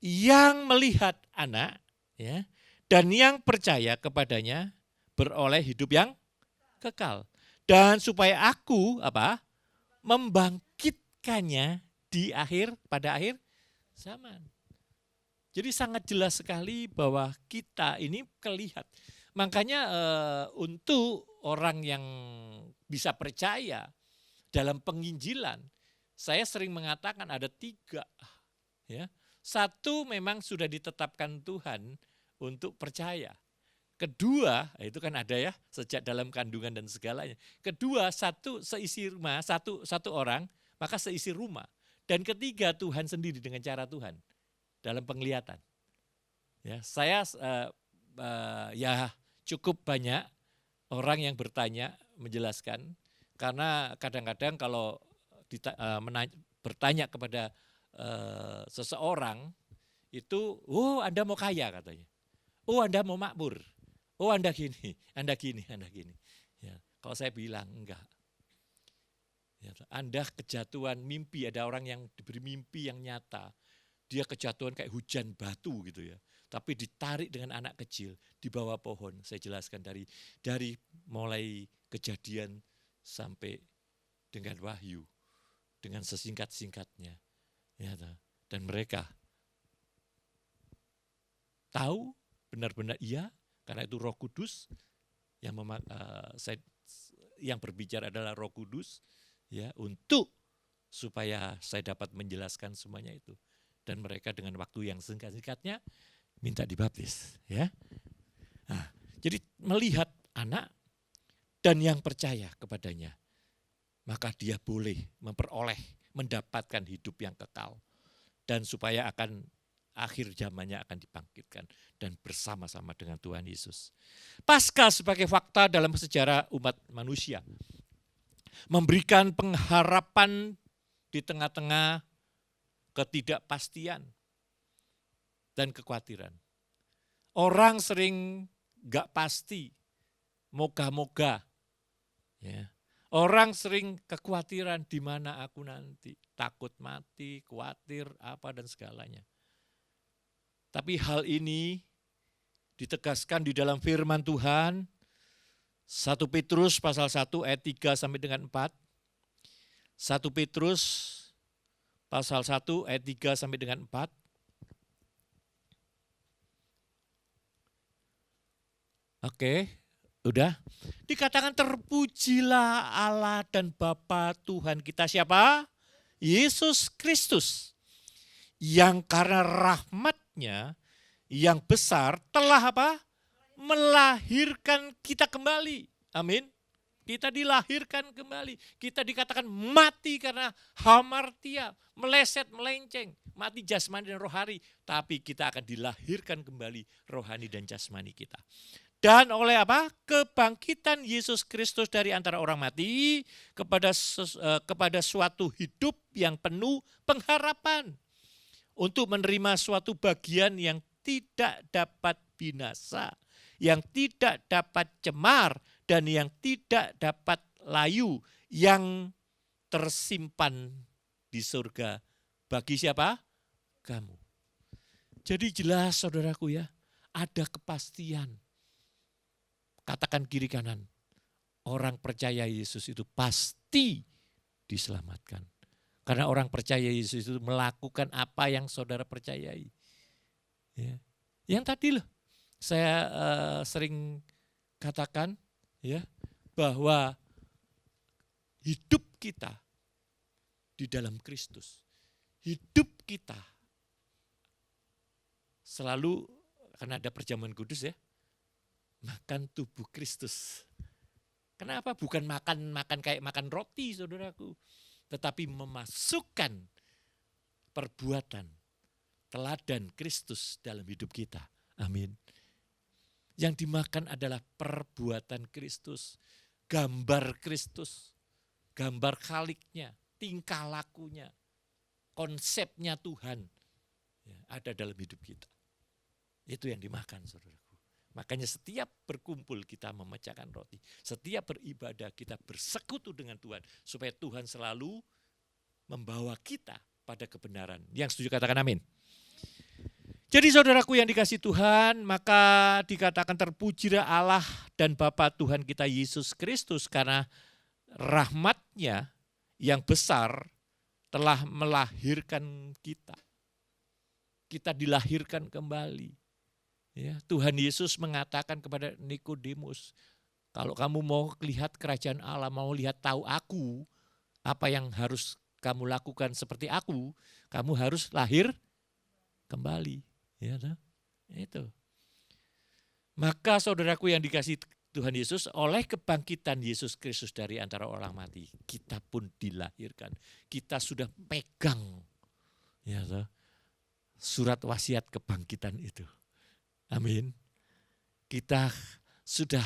yang melihat anak, ya, dan yang percaya kepadanya beroleh hidup yang kekal. Dan supaya aku apa? Membangkitkannya pada akhir zaman. Jadi sangat jelas sekali bahwa kita ini kelihatan. Makanya untuk orang yang bisa percaya dalam penginjilan, saya sering mengatakan ada 3. Ya. 1 memang sudah ditetapkan Tuhan untuk percaya. Kedua, itu kan ada ya, sejak dalam kandungan dan segalanya. Kedua, 1 seisi rumah, satu orang, maka seisi rumah. Dan ketiga, Tuhan sendiri dengan cara Tuhan dalam penglihatan. Ya, saya ya cukup banyak orang yang bertanya, menjelaskan, karena kadang-kadang kalau bertanya kepada seseorang itu, oh Anda mau kaya katanya, oh Anda mau makmur, oh Anda gini. Ya, kalau saya bilang enggak. Ya, Anda kejatuhan mimpi, ada orang yang diberi mimpi yang nyata, dia kejatuhan kayak hujan batu gitu ya, tapi ditarik dengan anak kecil di bawah pohon. Saya jelaskan dari mulai kejadian sampai dengan wahyu, dengan sesingkat-singkatnya. Ya, dan mereka tahu benar-benar iya, karena itu Roh Kudus yang berbicara adalah Roh Kudus, ya, untuk supaya saya dapat menjelaskan semuanya itu. Dan mereka dengan waktu yang singkat-singkatnya minta dibaptis, ya. Nah, jadi melihat anak dan yang percaya kepadanya, maka dia boleh mendapatkan hidup yang kekal. Dan supaya akhir zamannya akan dibangkitkan dan bersama-sama dengan Tuhan Yesus. Paskah sebagai fakta dalam sejarah umat manusia memberikan pengharapan di tengah-tengah ketidakpastian dan kekhawatiran. Orang sering gak pasti, moga-moga, ya. Orang sering kekhawatiran, di mana aku nanti, takut mati, khawatir apa dan segalanya. Tapi hal ini ditegaskan di dalam firman Tuhan, 1 Petrus pasal 1 ayat 3 sampai dengan 4. 1 Petrus pasal 1 ayat 3 sampai dengan 4. Oke, udah. Dikatakan terpujilah Allah dan Bapa Tuhan kita siapa? Yesus Kristus. Yang karena rahmat-Nya yang besar telah apa? Melahirkan kita kembali. Amin. Kita dilahirkan kembali. Kita dikatakan mati karena hamartia, meleset, melenceng. Mati jasmani dan rohani. Tapi kita akan dilahirkan kembali rohani dan jasmani kita. Dan oleh apa? Kebangkitan Yesus Kristus dari antara orang mati kepada suatu hidup yang penuh pengharapan. Untuk menerima suatu bagian yang tidak dapat binasa, yang tidak dapat cemar, dan yang tidak dapat layu, yang tersimpan di surga. Bagi siapa? Kamu. Jadi jelas saudaraku ya, ada kepastian. Katakan kiri kanan, orang percaya Yesus itu pasti diselamatkan. Karena orang percaya Yesus itu melakukan apa yang saudara percayai. Ya. Yang tadi loh, saya sering katakan ya, bahwa hidup kita di dalam Kristus, hidup kita selalu, karena ada perjamuan kudus ya, makan tubuh Kristus. Kenapa? Bukan makan kayak makan roti saudaraku, tetapi memasukkan perbuatan teladan Kristus dalam hidup kita. Amin. Yang dimakan adalah perbuatan Kristus, gambar Kristus, gambar Khaliknya, tingkah lakunya, konsepnya Tuhan ya, ada dalam hidup kita. Itu yang dimakan saudaraku. Makanya setiap berkumpul kita memecahkan roti. Setiap beribadah kita bersekutu dengan Tuhan. Supaya Tuhan selalu membawa kita pada kebenaran. Yang setuju katakan amin. Jadi saudaraku yang dikasih Tuhan, maka dikatakan terpujilah Allah dan Bapa Tuhan kita Yesus Kristus. Karena rahmat-Nya yang besar telah melahirkan kita. Kita dilahirkan kembali. Ya, Tuhan Yesus mengatakan kepada Nikodemus, kalau kamu mau lihat kerajaan Allah, mau lihat tahu aku, apa yang harus kamu lakukan seperti aku, kamu harus lahir kembali. Ya, itu. Maka saudaraku yang dikasih Tuhan Yesus, oleh kebangkitan Yesus Kristus dari antara orang mati, kita pun dilahirkan. Kita sudah pegang ya, surat wasiat kebangkitan itu. Amin. Kita sudah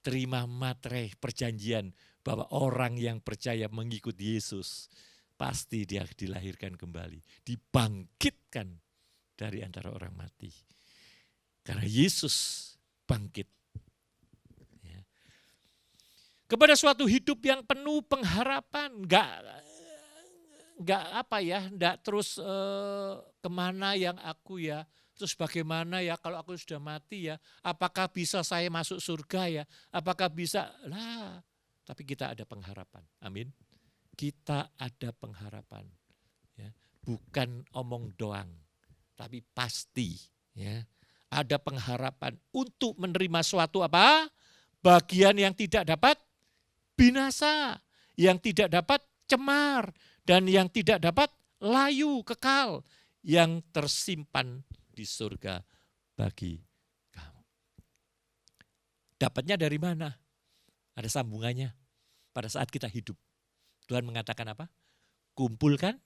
terima materai perjanjian bahwa orang yang percaya mengikut Yesus pasti dia dilahirkan kembali, dibangkitkan dari antara orang mati. Karena Yesus bangkit. Ya. Kepada suatu hidup yang penuh pengharapan, enggak terus kemana yang aku ya. Terus bagaimana ya kalau aku sudah mati ya, apakah bisa saya masuk surga ya, apakah bisa, tapi kita ada pengharapan, amin. Kita ada pengharapan, ya. Bukan omong doang, tapi pasti ya. Ada pengharapan untuk menerima suatu apa? Bagian yang tidak dapat binasa, yang tidak dapat cemar, dan yang tidak dapat layu, kekal, yang tersimpan di surga bagi kamu. Dapatnya dari mana? Ada sambungannya. Pada saat kita hidup, Tuhan mengatakan apa? Kumpulkan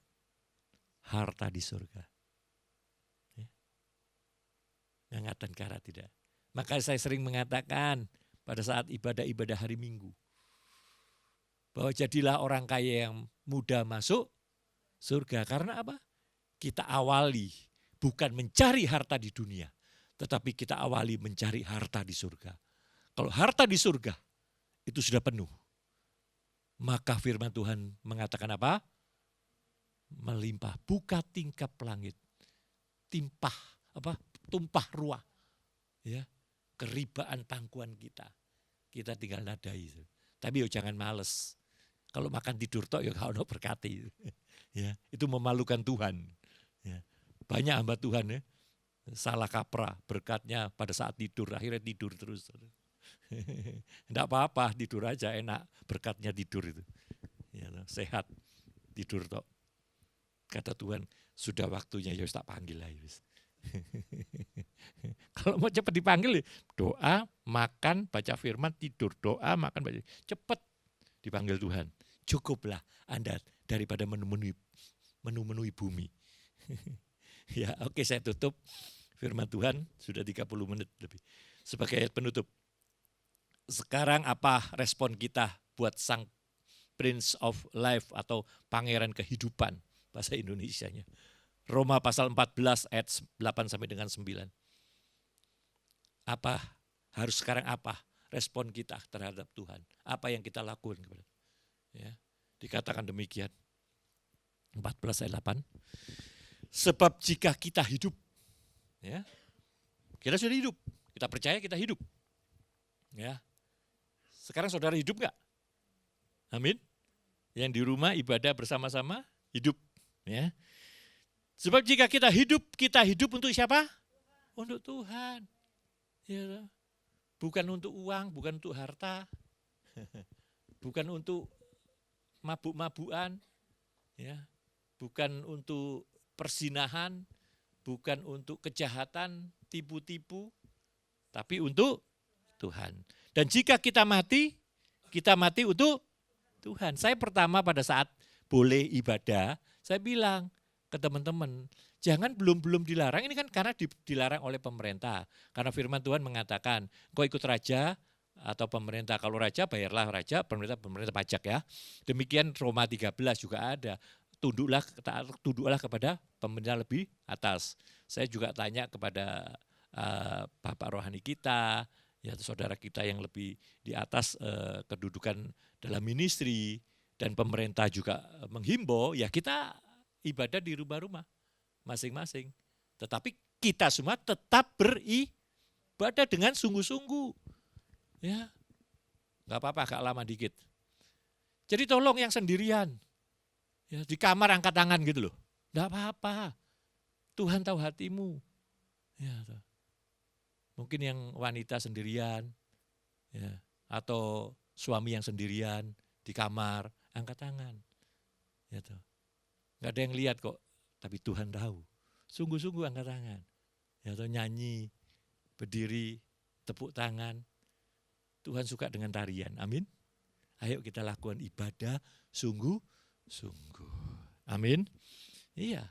harta di surga. Ingatan kara tidak. Maka saya sering mengatakan pada saat ibadah-ibadah hari Minggu, bahwa jadilah orang kaya yang mudah masuk surga. Karena apa? Kita awali bukan mencari harta di dunia, tetapi kita awali mencari harta di surga. Kalau harta di surga itu sudah penuh, maka firman Tuhan mengatakan apa? Melimpah, buka tingkap langit, tumpah ruah, ya, keribaan pangkuan kita. Kita tinggal nadai. Tapi jangan males. Kalau makan tidur tok ya kalau berkati. Ya, itu memalukan Tuhan. Ya. Banyak hamba Tuhan ya, salah kaprah berkatnya pada saat tidur, akhirnya tidur terus. Enggak apa-apa, tidur aja enak, berkatnya tidur itu. Ya, sehat, tidur tok. Kata Tuhan, sudah waktunya ya tak panggil lah. Kalau mau cepat dipanggil, doa, makan, baca firman, tidur. Doa, makan, baca. Cepat dipanggil Tuhan. Cukuplah Anda daripada memenuhi bumi. Ya, oke, saya tutup firman Tuhan, sudah 30 menit lebih. Sebagai ayat penutup. Sekarang apa respon kita buat sang Prince of Life atau pangeran kehidupan bahasa Indonesianya. Roma pasal 14 ayat 8 sampai dengan 9. Sekarang apa respon kita terhadap Tuhan? Apa yang kita lakukan? Ya, dikatakan demikian. 14 ayat 8. Sebab jika kita hidup, ya, kita sudah hidup. Kita percaya kita hidup. Ya. Sekarang saudara hidup enggak? Amin. Yang di rumah ibadah bersama-sama hidup. Ya. Sebab jika kita hidup untuk siapa? Untuk Tuhan. Ya. Bukan untuk uang, bukan untuk harta. Bukan untuk mabuk-mabukan. Ya. Bukan untuk persinahan, bukan untuk kejahatan, tipu-tipu, tapi untuk Tuhan. Dan jika kita mati untuk Tuhan. Saya pertama pada saat boleh ibadah, saya bilang ke teman-teman, jangan belum dilarang, ini kan karena dilarang oleh pemerintah. Karena firman Tuhan mengatakan, kau ikut raja atau pemerintah, kalau raja bayarlah raja, pemerintah pajak ya. Demikian Roma 13 juga ada. Tunduklah kepada pemerintah lebih atas. Saya juga tanya kepada bapak rohani kita, ya saudara kita yang lebih di atas kedudukan dalam ministry, dan pemerintah juga menghimbau, ya kita ibadah di rumah-rumah masing-masing. Tetapi kita semua tetap beribadah dengan sungguh-sungguh. Ya, nggak apa-apa, agak lama dikit. Jadi tolong yang sendirian, ya, di kamar angkat tangan gitu loh, nggak apa-apa. Tuhan tahu hatimu. Ya, mungkin yang wanita sendirian, ya, atau suami yang sendirian di kamar angkat tangan. Ya, nggak ada yang lihat kok, tapi Tuhan tahu. Sungguh-sungguh angkat tangan. Ya, atau nyanyi, berdiri, tepuk tangan. Tuhan suka dengan tarian. Amin. Ayo kita lakukan ibadah sungguh-sungguh. Amin. Iya.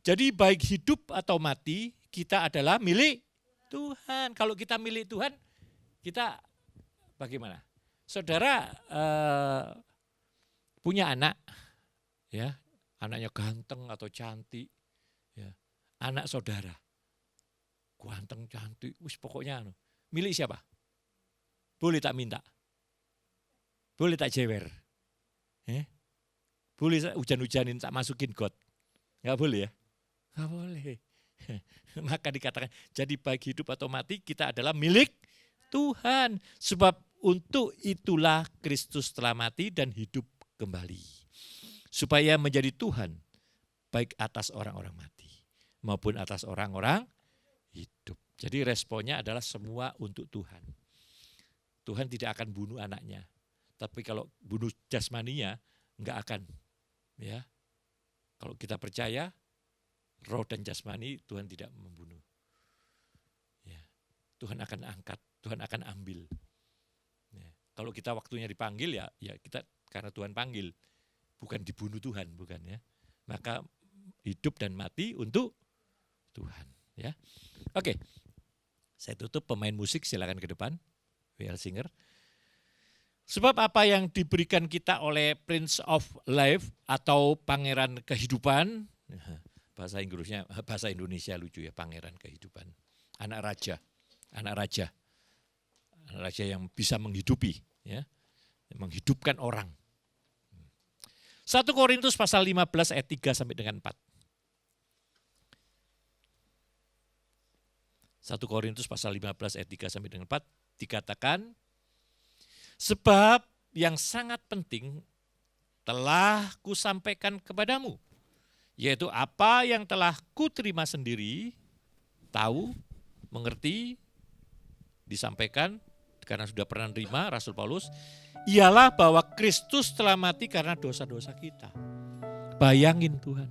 Jadi baik hidup atau mati, kita adalah milik Tuhan. Kalau kita milik Tuhan, kita bagaimana? Saudara punya anak, ya, anaknya ganteng atau cantik, ya, anak saudara, ganteng cantik, pokoknya milik siapa? Boleh tak minta? Boleh tak jewer? Boleh hujan-hujanin tak masukin got? Enggak boleh ya? Enggak boleh. Maka dikatakan, jadi baik hidup atau mati kita adalah milik Tuhan. Sebab untuk itulah Kristus telah mati dan hidup kembali. Supaya menjadi Tuhan baik atas orang-orang mati maupun atas orang-orang hidup. Jadi responnya adalah semua untuk Tuhan. Tuhan tidak akan bunuh anaknya. Tapi kalau bunuh jasmaninya enggak akan. Ya. Kalau kita percaya roh dan jasmani Tuhan tidak membunuh. Ya. Tuhan akan angkat, Tuhan akan ambil. Ya. Kalau kita waktunya dipanggil ya kita karena Tuhan panggil, bukan dibunuh Tuhan, bukan ya. Maka hidup dan mati untuk Tuhan. Ya. Oke, saya tutup, pemain musik silakan ke depan, WL Singer. Sebab apa yang diberikan kita oleh Prince of Life atau Pangeran Kehidupan, bahasa Indonesia lucu ya, Pangeran Kehidupan, anak raja yang bisa menghidupi, ya, menghidupkan orang. 1 Korintus pasal 15 ayat 3 sampai dengan 4. 1 Korintus pasal 15 ayat 3 sampai dengan 4 dikatakan, sebab yang sangat penting telah kusampaikan kepadamu, yaitu apa yang telah kuterima sendiri, tahu, mengerti, disampaikan karena sudah pernah terima Rasul Paulus, ialah bahwa Kristus telah mati karena dosa-dosa kita. Bayangin Tuhan.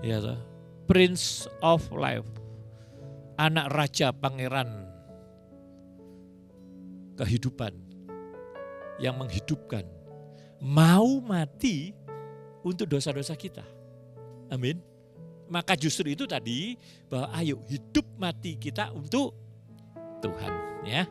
Ya toh. Prince of Life, anak raja pangeran kehidupan yang menghidupkan, mau mati untuk dosa-dosa kita. Amin. Maka justru itu tadi, bahwa ayo hidup mati kita untuk Tuhan, ya.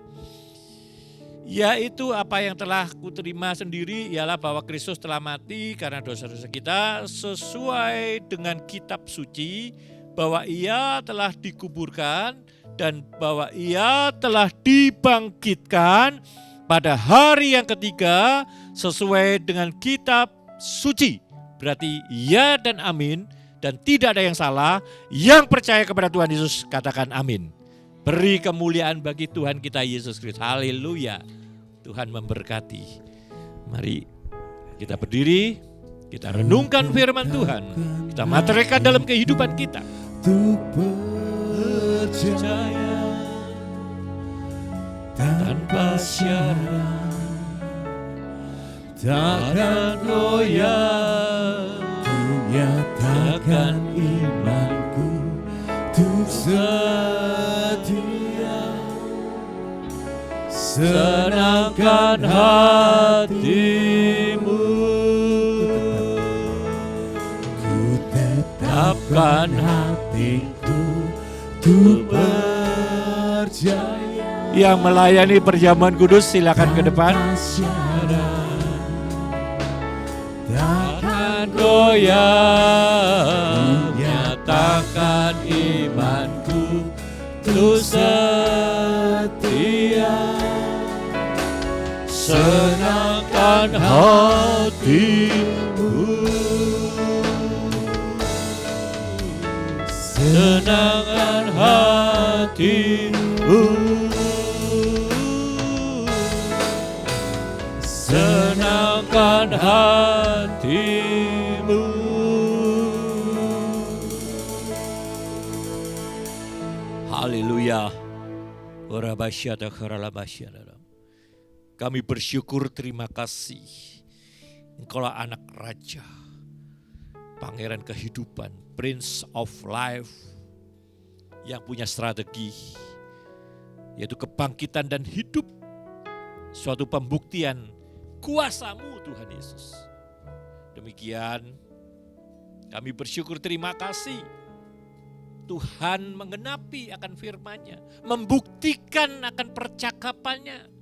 Yaitu apa yang telah kuterima sendiri ialah bahwa Kristus telah mati karena dosa-dosa kita sesuai dengan kitab suci, bahwa ia telah dikuburkan dan bahwa ia telah dibangkitkan pada hari yang ketiga sesuai dengan kitab suci. Berarti ya dan amin, dan tidak ada yang salah. Yang percaya kepada Tuhan Yesus katakan amin. Beri kemuliaan bagi Tuhan kita Yesus Kristus. Haleluya. Tuhan memberkati. Mari kita berdiri, kita renungkan firman Tuhan. Kita materikan dalam kehidupan kita. Untuk percaya tanpa syarat, takkan goyah, menyatakan imanku untuk setia. Senangkan hatimu, ku tetapkan hatiku untuk percaya. Yang melayani perjamuan kudus silakan ke depan. Takkan Goyah, nyatakan imanku untuk setia. Senangkan hatimu, senangkan hatimu, senangkan hatimu. Haleluya. Kami bersyukur, terima kasih. Engkaulah anak raja, pangeran kehidupan, Prince of Life, yang punya strategi, yaitu kebangkitan dan hidup, suatu pembuktian kuasa-Mu Tuhan Yesus. Demikian kami bersyukur, terima kasih. Tuhan mengenapi akan firman-Nya, membuktikan akan percakapan-Nya.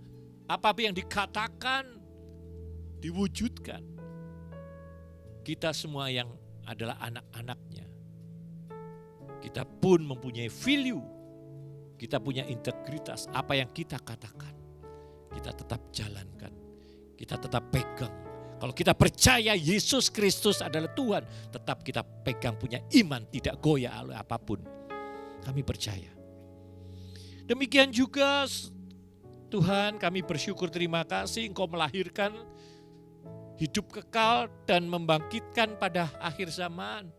Apa yang dikatakan diwujudkan. Kita semua yang adalah anak-anak-Nya, kita pun mempunyai value, kita punya integritas. Apa yang kita katakan, kita tetap jalankan, kita tetap pegang. Kalau kita percaya Yesus Kristus adalah Tuhan, tetap kita pegang, punya iman, tidak goyah oleh apapun. Kami percaya. Demikian juga Tuhan, kami bersyukur, terima kasih Engkau melahirkan hidup kekal dan membangkitkan pada akhir zaman.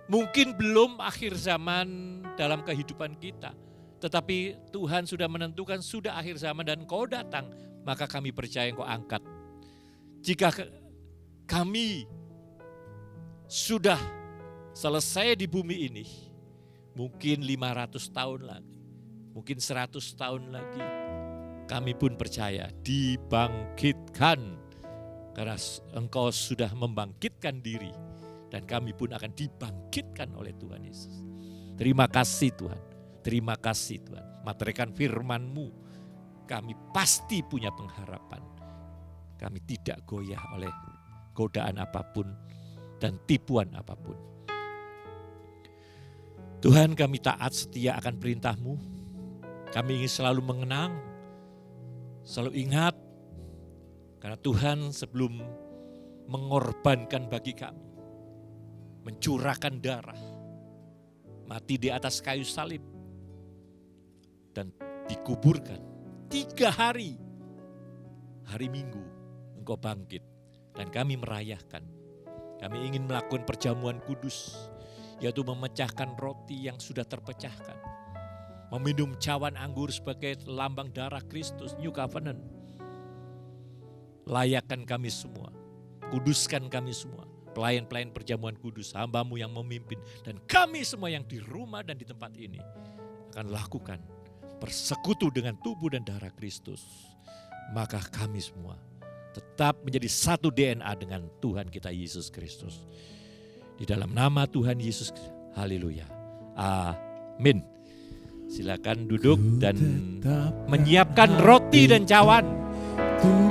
Mungkin belum akhir zaman dalam kehidupan kita, tetapi Tuhan sudah menentukan sudah akhir zaman dan Engkau datang, maka kami percaya Engkau angkat. Jika kami sudah selesai di bumi ini, mungkin 500 tahun lagi, mungkin 100 tahun lagi, kami pun percaya dibangkitkan. Karena Engkau sudah membangkitkan diri, dan kami pun akan dibangkitkan oleh Tuhan Yesus. Terima kasih Tuhan, terima kasih Tuhan. Materikan firman-Mu, kami pasti punya pengharapan. Kami tidak goyah oleh godaan apapun dan tipuan apapun. Tuhan, kami taat setia akan perintah-Mu. Kami ingin selalu mengenang, selalu ingat, karena Tuhan sebelum mengorbankan bagi kami, mencurahkan darah, mati di atas kayu salib, dan dikuburkan 3 hari, hari Minggu Engkau bangkit, dan kami merayakan. Kami ingin melakukan perjamuan kudus, yaitu memecahkan roti yang sudah terpecahkan, meminum cawan anggur sebagai lambang darah Kristus, New Covenant. Layakkan kami semua, kuduskan kami semua, pelayan-pelayan perjamuan kudus, hamba-Mu yang memimpin, dan kami semua yang di rumah dan di tempat ini akan lakukan persekutu dengan tubuh dan darah Kristus. Maka kami semua tetap menjadi satu DNA dengan Tuhan kita Yesus Kristus. Di dalam nama Tuhan Yesus, haleluya. Amin. Silakan duduk dan menyiapkan roti dan cawan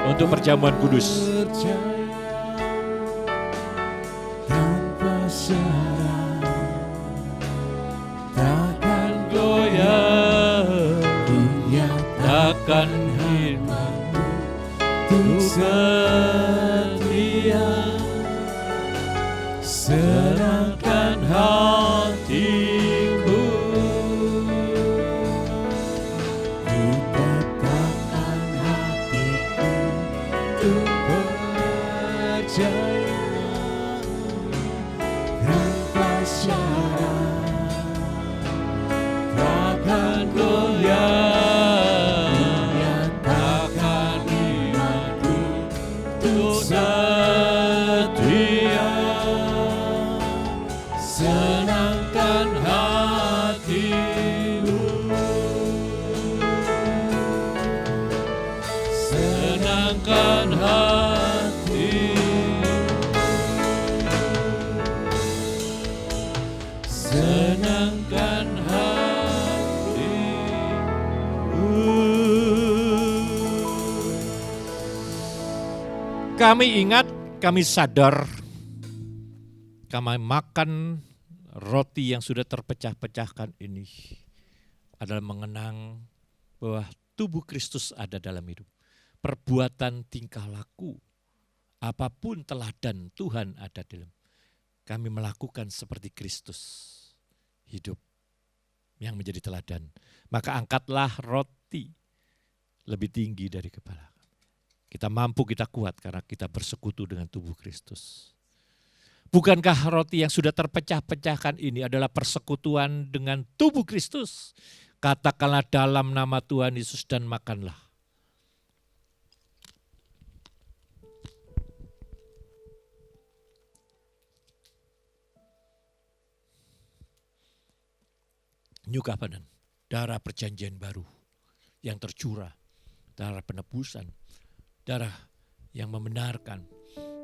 untuk perjamuan kudus. Tanpa syarat, takkan goyah, takkan hilang untuk setia. Serahkan hatiku, ku tetapkan hatiku untuk percaya. Tanpa syarat, takkan goyah, takkan imanku untuk setia. Senangkan hatimu, senangkan hatimu, senangkan hatimu. Kami ingat, kami sadar, kami makan roti yang sudah terpecah-pecahkan ini adalah mengenang bahwa tubuh Kristus ada dalam hidup. Perbuatan, tingkah laku, apapun teladan Tuhan ada dalam. Kami melakukan seperti Kristus hidup yang menjadi teladan. Maka angkatlah roti lebih tinggi dari kepala. Kita mampu, kita kuat karena kita bersekutu dengan tubuh Kristus. Bukankah roti yang sudah terpecah-pecahkan ini adalah persekutuan dengan tubuh Kristus? Katakanlah dalam nama Tuhan Yesus dan makanlah. New Covenant, darah perjanjian baru yang tercurah, darah penebusan, darah yang membenarkan,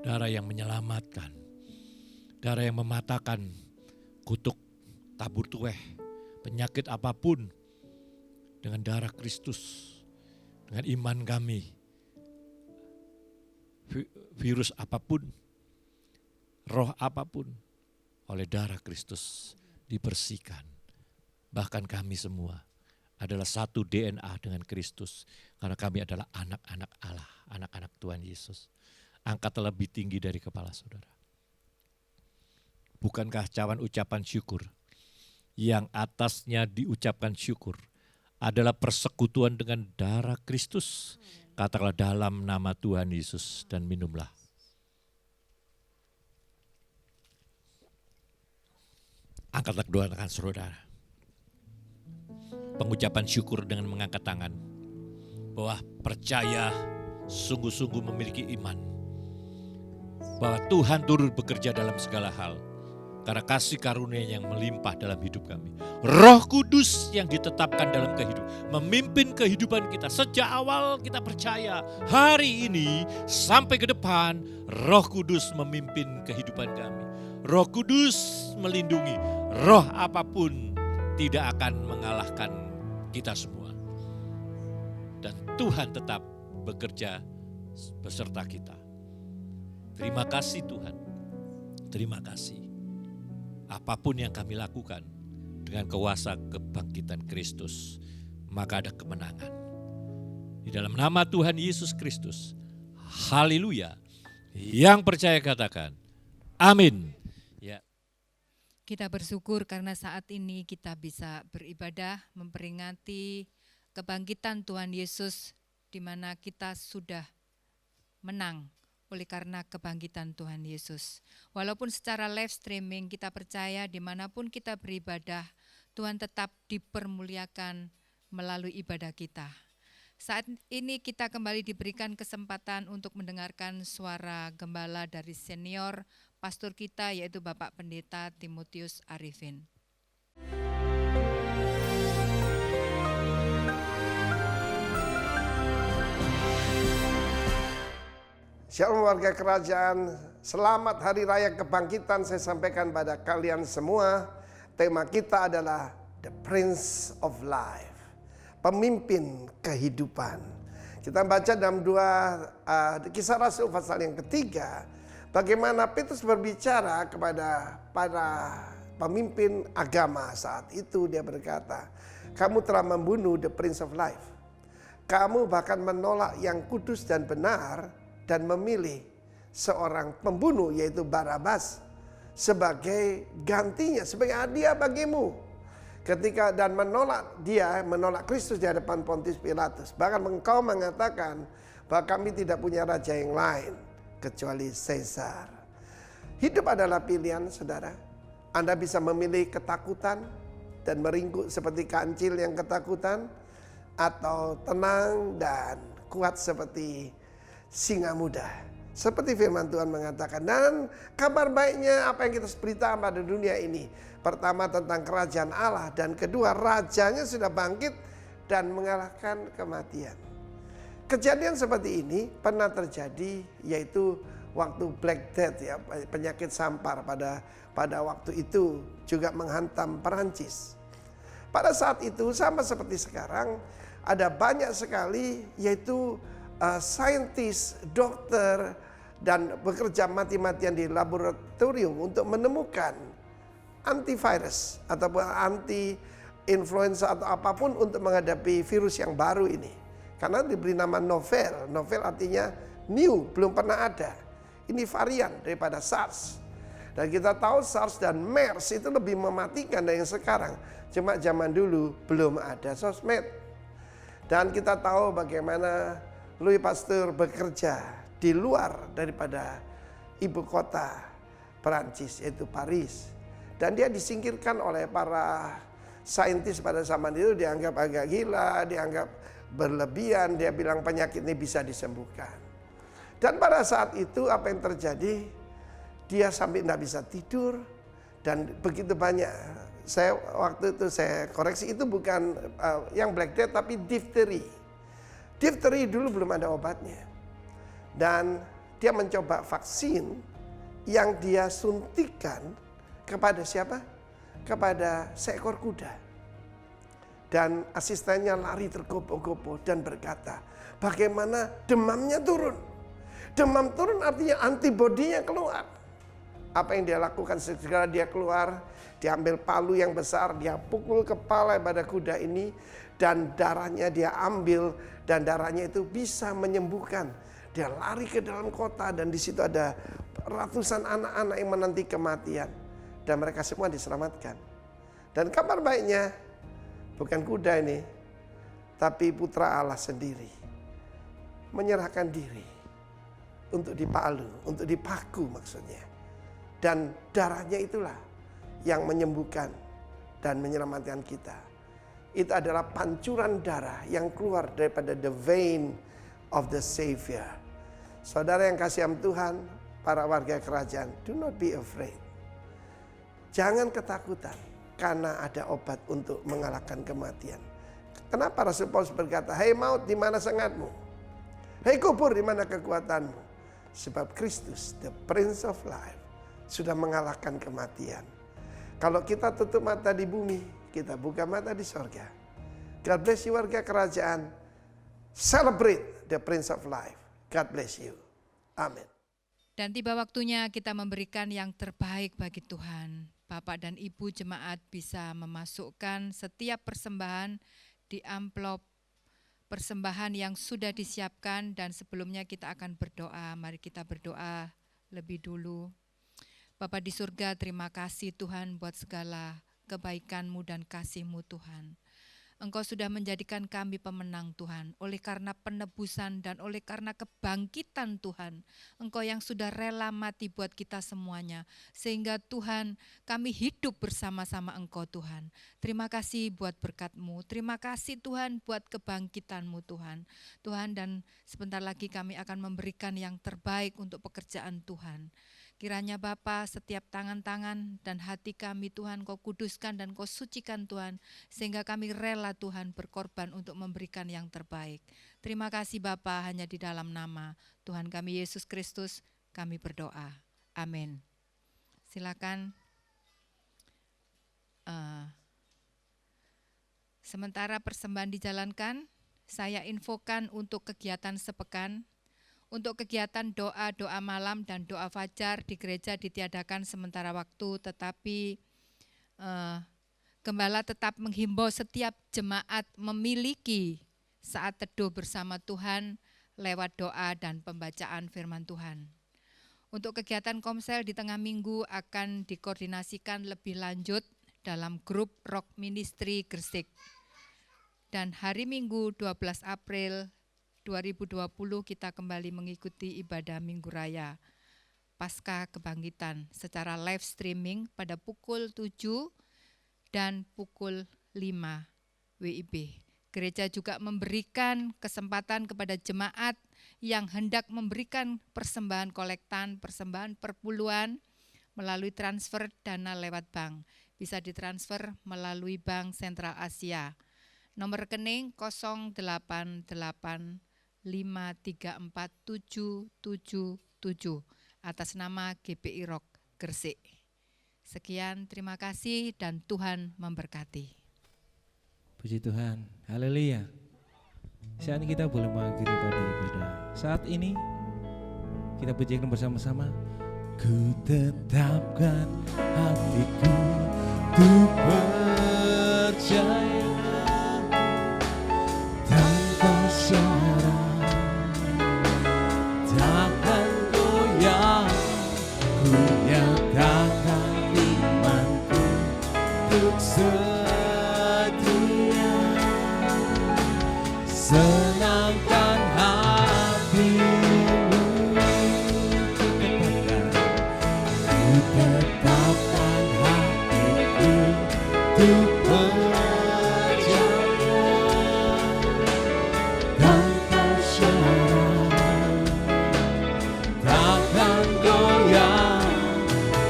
darah yang menyelamatkan, darah yang mematahkan kutuk, tabur tueh, penyakit apapun dengan darah Kristus, dengan iman kami, virus apapun, roh apapun, oleh darah Kristus dibersihkan. Bahkan kami semua adalah satu DNA dengan Kristus, karena kami adalah anak-anak Allah, anak-anak Tuhan Yesus. Angkatlah lebih tinggi dari kepala saudara. Bukankah cawan ucapan syukur yang atasnya diucapkan syukur adalah persekutuan dengan darah Kristus? Katakanlah dalam nama Tuhan Yesus dan minumlah. Angkatlah kedua tangan saudara. Pengucapan syukur dengan mengangkat tangan. Bahwa percaya sungguh-sungguh memiliki iman. Bahwa Tuhan turut bekerja dalam segala hal. Karena kasih karunia yang melimpah dalam hidup kami. Roh Kudus yang ditetapkan dalam kehidupan. Memimpin kehidupan kita. Sejak awal kita percaya. Hari ini sampai ke depan. Roh Kudus memimpin kehidupan kami. Roh Kudus melindungi. Roh apapun tidak akan mengalahkan kita semua. Dan Tuhan tetap bekerja beserta kita. Terima kasih Tuhan. Terima kasih. Apapun yang kami lakukan dengan kuasa kebangkitan Kristus, maka ada kemenangan. Di dalam nama Tuhan Yesus Kristus, haleluya. Yang percaya katakan, amin. Ya. Kita bersyukur karena saat ini kita bisa beribadah memperingati kebangkitan Tuhan Yesus, di mana kita sudah menang oleh karena kebangkitan Tuhan Yesus. Walaupun secara live streaming kita percaya dimanapun kita beribadah, Tuhan tetap dipermuliakan melalui ibadah kita. Saat ini kita kembali diberikan kesempatan untuk mendengarkan suara gembala dari senior pastor kita yaitu Bapak Pendeta Timotius Arifin. Shalom warga kerajaan, selamat Hari Raya Kebangkitan saya sampaikan pada kalian semua. Tema kita adalah The Prince of Life, pemimpin kehidupan. Kita baca dalam Kisah Rasul pasal yang ketiga, bagaimana Petrus berbicara kepada para pemimpin agama saat itu. Dia berkata, kamu telah membunuh The Prince of Life. Kamu bahkan menolak yang kudus dan benar dan memilih seorang pembunuh yaitu Barabas sebagai gantinya, sebagai hadiah bagimu. Ketika dan menolak Kristus di hadapan Pontius Pilatus. Bahkan engkau mengatakan bahwa kami tidak punya raja yang lain kecuali Caesar. Hidup adalah pilihan, saudara. Anda bisa memilih ketakutan dan meringkuk seperti kancil yang ketakutan, atau tenang dan kuat seperti singa muda. Seperti firman Tuhan mengatakan. Dan kabar baiknya apa yang kita beritakan pada dunia ini. Pertama tentang kerajaan Allah. Dan kedua, rajanya sudah bangkit dan mengalahkan kematian. Kejadian seperti ini pernah terjadi, yaitu waktu Black Death, ya, penyakit sampar pada waktu itu juga menghantam Perancis. Pada saat itu sama seperti sekarang, ada banyak sekali yaitu saintis, dokter, dan bekerja mati-matian di laboratorium untuk menemukan antivirus ataupun anti-influenza atau apapun untuk menghadapi virus yang baru ini. Karena diberi nama novel. Novel artinya new, belum pernah ada. Ini varian daripada SARS. Dan kita tahu SARS dan MERS itu lebih mematikan dari yang sekarang. Cuma zaman dulu belum ada sosmed. Dan kita tahu bagaimana Louis Pasteur bekerja di luar daripada ibu kota Perancis, yaitu Paris. Dan dia disingkirkan oleh para saintis pada zaman itu, dianggap agak gila, dianggap berlebihan. Dia bilang penyakit ini bisa disembuhkan. Dan pada saat itu apa yang terjadi? Dia sampai tidak bisa tidur. Dan begitu banyak, waktu itu saya koreksi, itu bukan yang Black Death tapi difteri. Difteri dulu belum ada obatnya. Dan dia mencoba vaksin yang dia suntikan kepada siapa? Kepada seekor kuda. Dan asistennya lari tergopoh-gopoh dan berkata, bagaimana demamnya turun? Demam turun artinya antibodinya keluar. Apa yang dia lakukan? Segera dia keluar, diambil palu yang besar, dia pukul kepala pada kuda ini, dan darahnya dia ambil, dan darahnya itu bisa menyembuhkan. Dia lari ke dalam kota, dan di situ ada ratusan anak-anak yang menanti kematian, dan mereka semua diselamatkan. Dan kabar baiknya, bukan kuda ini, tapi putra Allah sendiri menyerahkan diri untuk dipalu, untuk dipaku maksudnya. Dan darahnya itulah yang menyembuhkan dan menyelamatkan kita. Itu adalah pancuran darah yang keluar daripada the vein of the Savior. Saudara yang kasih Tuhan, para warga kerajaan, do not be afraid. Jangan ketakutan, karena ada obat untuk mengalahkan kematian. Kenapa Rasul Paulus berkata, hei maut, di mana sengatmu? Hei kubur, di mana kekuatanmu? Sebab Kristus, the Prince of Life, sudah mengalahkan kematian. Kalau kita tutup mata di bumi, kita buka mata di sorga. God bless you warga kerajaan. Celebrate the Prince of Life. God bless you. Amin. Dan tiba waktunya kita memberikan yang terbaik bagi Tuhan. Bapak dan Ibu jemaat bisa memasukkan setiap persembahan di amplop persembahan yang sudah disiapkan, dan sebelumnya kita akan berdoa. Mari kita berdoa lebih dulu. Bapa di surga, terima kasih Tuhan buat segala kebaikan-Mu dan kasih-Mu Tuhan. Engkau sudah menjadikan kami pemenang Tuhan, oleh karena penebusan dan oleh karena kebangkitan Tuhan. Engkau yang sudah rela mati buat kita semuanya, sehingga Tuhan kami hidup bersama-sama Engkau Tuhan. Terima kasih buat berkat-Mu, terima kasih Tuhan buat kebangkitan-Mu Tuhan. Tuhan, dan sebentar lagi kami akan memberikan yang terbaik untuk pekerjaan Tuhan. Kiranya Bapa, setiap tangan-tangan dan hati kami Tuhan Kau kuduskan dan Kau sucikan Tuhan, sehingga kami rela Tuhan berkorban untuk memberikan yang terbaik. Terima kasih Bapa, hanya di dalam nama Tuhan kami Yesus Kristus kami berdoa. Amin. Silakan. Sementara persembahan dijalankan, saya infokan untuk kegiatan sepekan. Untuk kegiatan doa malam dan doa fajar di gereja ditiadakan sementara waktu, tetapi Gembala tetap menghimbau setiap jemaat memiliki saat teduh bersama Tuhan lewat doa dan pembacaan firman Tuhan. Untuk kegiatan komsel di tengah minggu akan dikoordinasikan lebih lanjut dalam grup Rock Ministry Gresik. Dan hari Minggu 12 April 2020 kita kembali mengikuti ibadah Minggu Raya Pasca Kebangkitan secara live streaming pada pukul 7 dan pukul 5 WIB. Gereja juga memberikan kesempatan kepada jemaat yang hendak memberikan persembahan kolektan, persembahan perpuluhan melalui transfer dana lewat bank. Bisa ditransfer melalui Bank Sentral Asia. Nomor rekening 0885347777 atas nama GPI Rock Gresik. Sekian, terima kasih dan Tuhan memberkati. Puji Tuhan, haleluya. Saat ini kita boleh mengakhiri pada ibadah. Saat ini kita pujikan bersama-sama. Ku tetapkan hatiku untuk percaya tanpa syarat, takkan goyah. Ku nyatakan imanku untuk setia, senangkan hatimu. Ku tetapkan hatiku untuk percaya tanpa syarat, takkan goyah.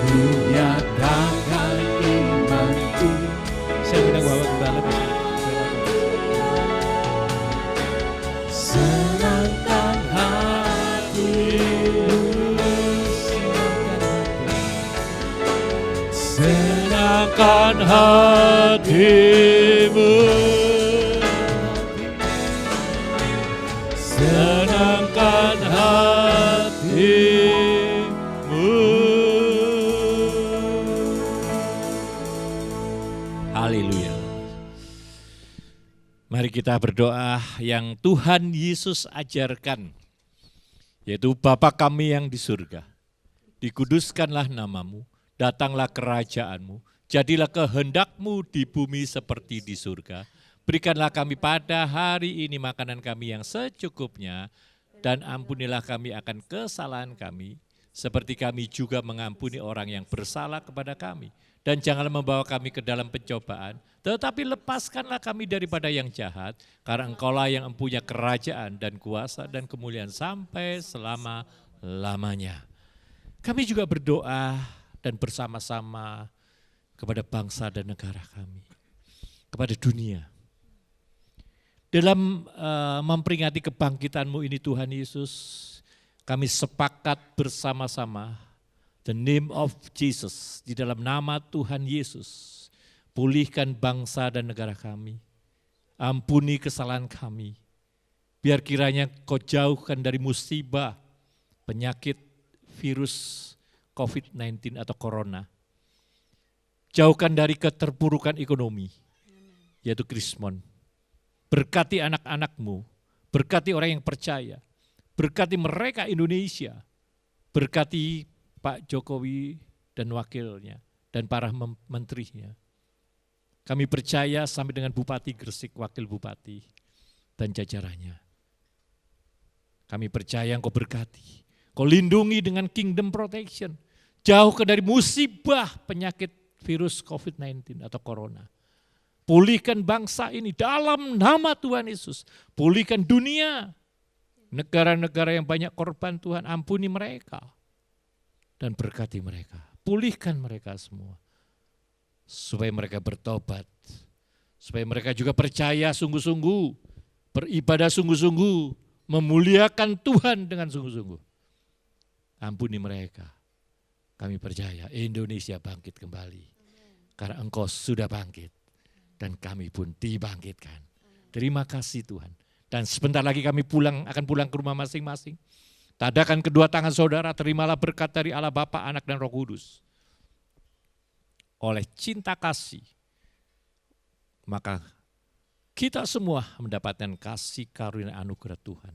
Ku nyatakan imanku. Saya undang Bapak Gembala senangkan hatimu, senangkan hatimu, senangkan hatimu. Haleluya. Mari kita berdoa yang Tuhan Yesus ajarkan, yaitu Bapa kami yang di surga, dikuduskanlah namamu, datanglah kerajaanmu, jadilah kehendakmu di bumi seperti di surga. Berikanlah kami pada hari ini makanan kami yang secukupnya, dan ampunilah kami akan kesalahan kami, seperti kami juga mengampuni orang yang bersalah kepada kami. Dan janganlah membawa kami ke dalam pencobaan, tetapi lepaskanlah kami daripada yang jahat, karena Engkaulah yang mempunyai kerajaan dan kuasa dan kemuliaan sampai selama-lamanya. Kami juga berdoa dan bersama-sama kepada bangsa dan negara kami, kepada dunia. Dalam memperingati kebangkitan-Mu ini Tuhan Yesus, kami sepakat bersama-sama, the name of Jesus, di dalam nama Tuhan Yesus, pulihkan bangsa dan negara kami, ampuni kesalahan kami, biar kiranya Kau jauhkan dari musibah, penyakit, virus COVID-19 atau corona, jauhkan dari keterpurukan ekonomi, yaitu krismon. Berkati anak-anak-Mu, berkati orang yang percaya, berkati mereka Indonesia, berkati Pak Jokowi dan wakilnya, dan para menterinya. Kami percaya sampai dengan Bupati Gresik, Wakil Bupati, dan jajarannya. Kami percaya Engkau berkati, Kau lindungi dengan kingdom protection, jauhkan dari musibah penyakit virus COVID-19 atau corona. Pulihkan bangsa ini dalam nama Tuhan Yesus, pulihkan dunia, negara-negara yang banyak korban Tuhan, ampuni mereka. dan berkati mereka. Pulihkan mereka semua. Supaya mereka bertobat. Supaya mereka juga percaya sungguh-sungguh. Beribadah sungguh-sungguh. Memuliakan Tuhan dengan sungguh-sungguh. Ampuni mereka. Kami percaya Indonesia bangkit kembali. Karena Engkau sudah bangkit. Dan kami pun dibangkitkan. Terima kasih Tuhan. Dan sebentar lagi kami akan pulang ke rumah masing-masing. Tadakan kedua tangan saudara, terimalah berkat dari Allah Bapa, Anak, dan Roh Kudus. Oleh cinta kasih, maka kita semua mendapatkan kasih karunia anugerah Tuhan.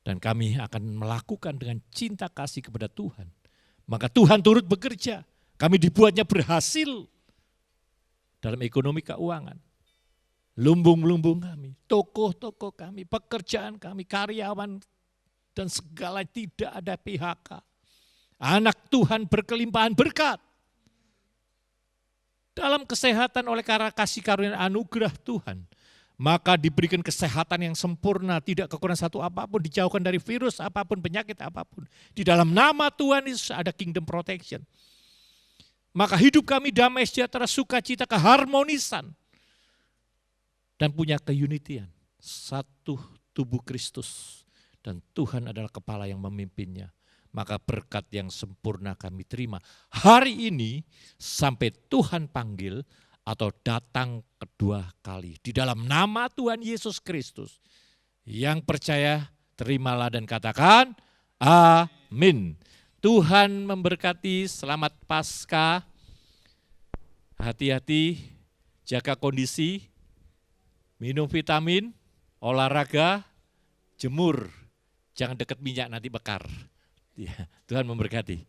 Dan kami akan melakukan dengan cinta kasih kepada Tuhan. Maka Tuhan turut bekerja. Kami dibuatnya berhasil dalam ekonomi keuangan. Lumbung-lumbung kami, toko-toko kami, pekerjaan kami, karyawan, dan segala tidak ada PHK. Anak Tuhan berkelimpahan berkat. Dalam kesehatan oleh karena kasih karunia anugerah Tuhan. Maka diberikan kesehatan yang sempurna, tidak kekurangan satu apapun, dijauhkan dari virus apapun, penyakit apapun. Di dalam nama Tuhan Yesus ada kingdom protection. Maka hidup kami damai, sejahtera, sukacita, keharmonisan. Dan punya keunitian. Satu tubuh Kristus. Dan Tuhan adalah kepala yang memimpinnya. Maka berkat yang sempurna kami terima. Hari ini sampai Tuhan panggil atau datang kedua kali. Di dalam nama Tuhan Yesus Kristus. Yang percaya terimalah dan katakan amin. Tuhan memberkati, selamat Paskah. Hati-hati, jaga kondisi, minum vitamin, olahraga, jemur. Jangan dekat minyak nanti bekar. Ya, Tuhan memberkati.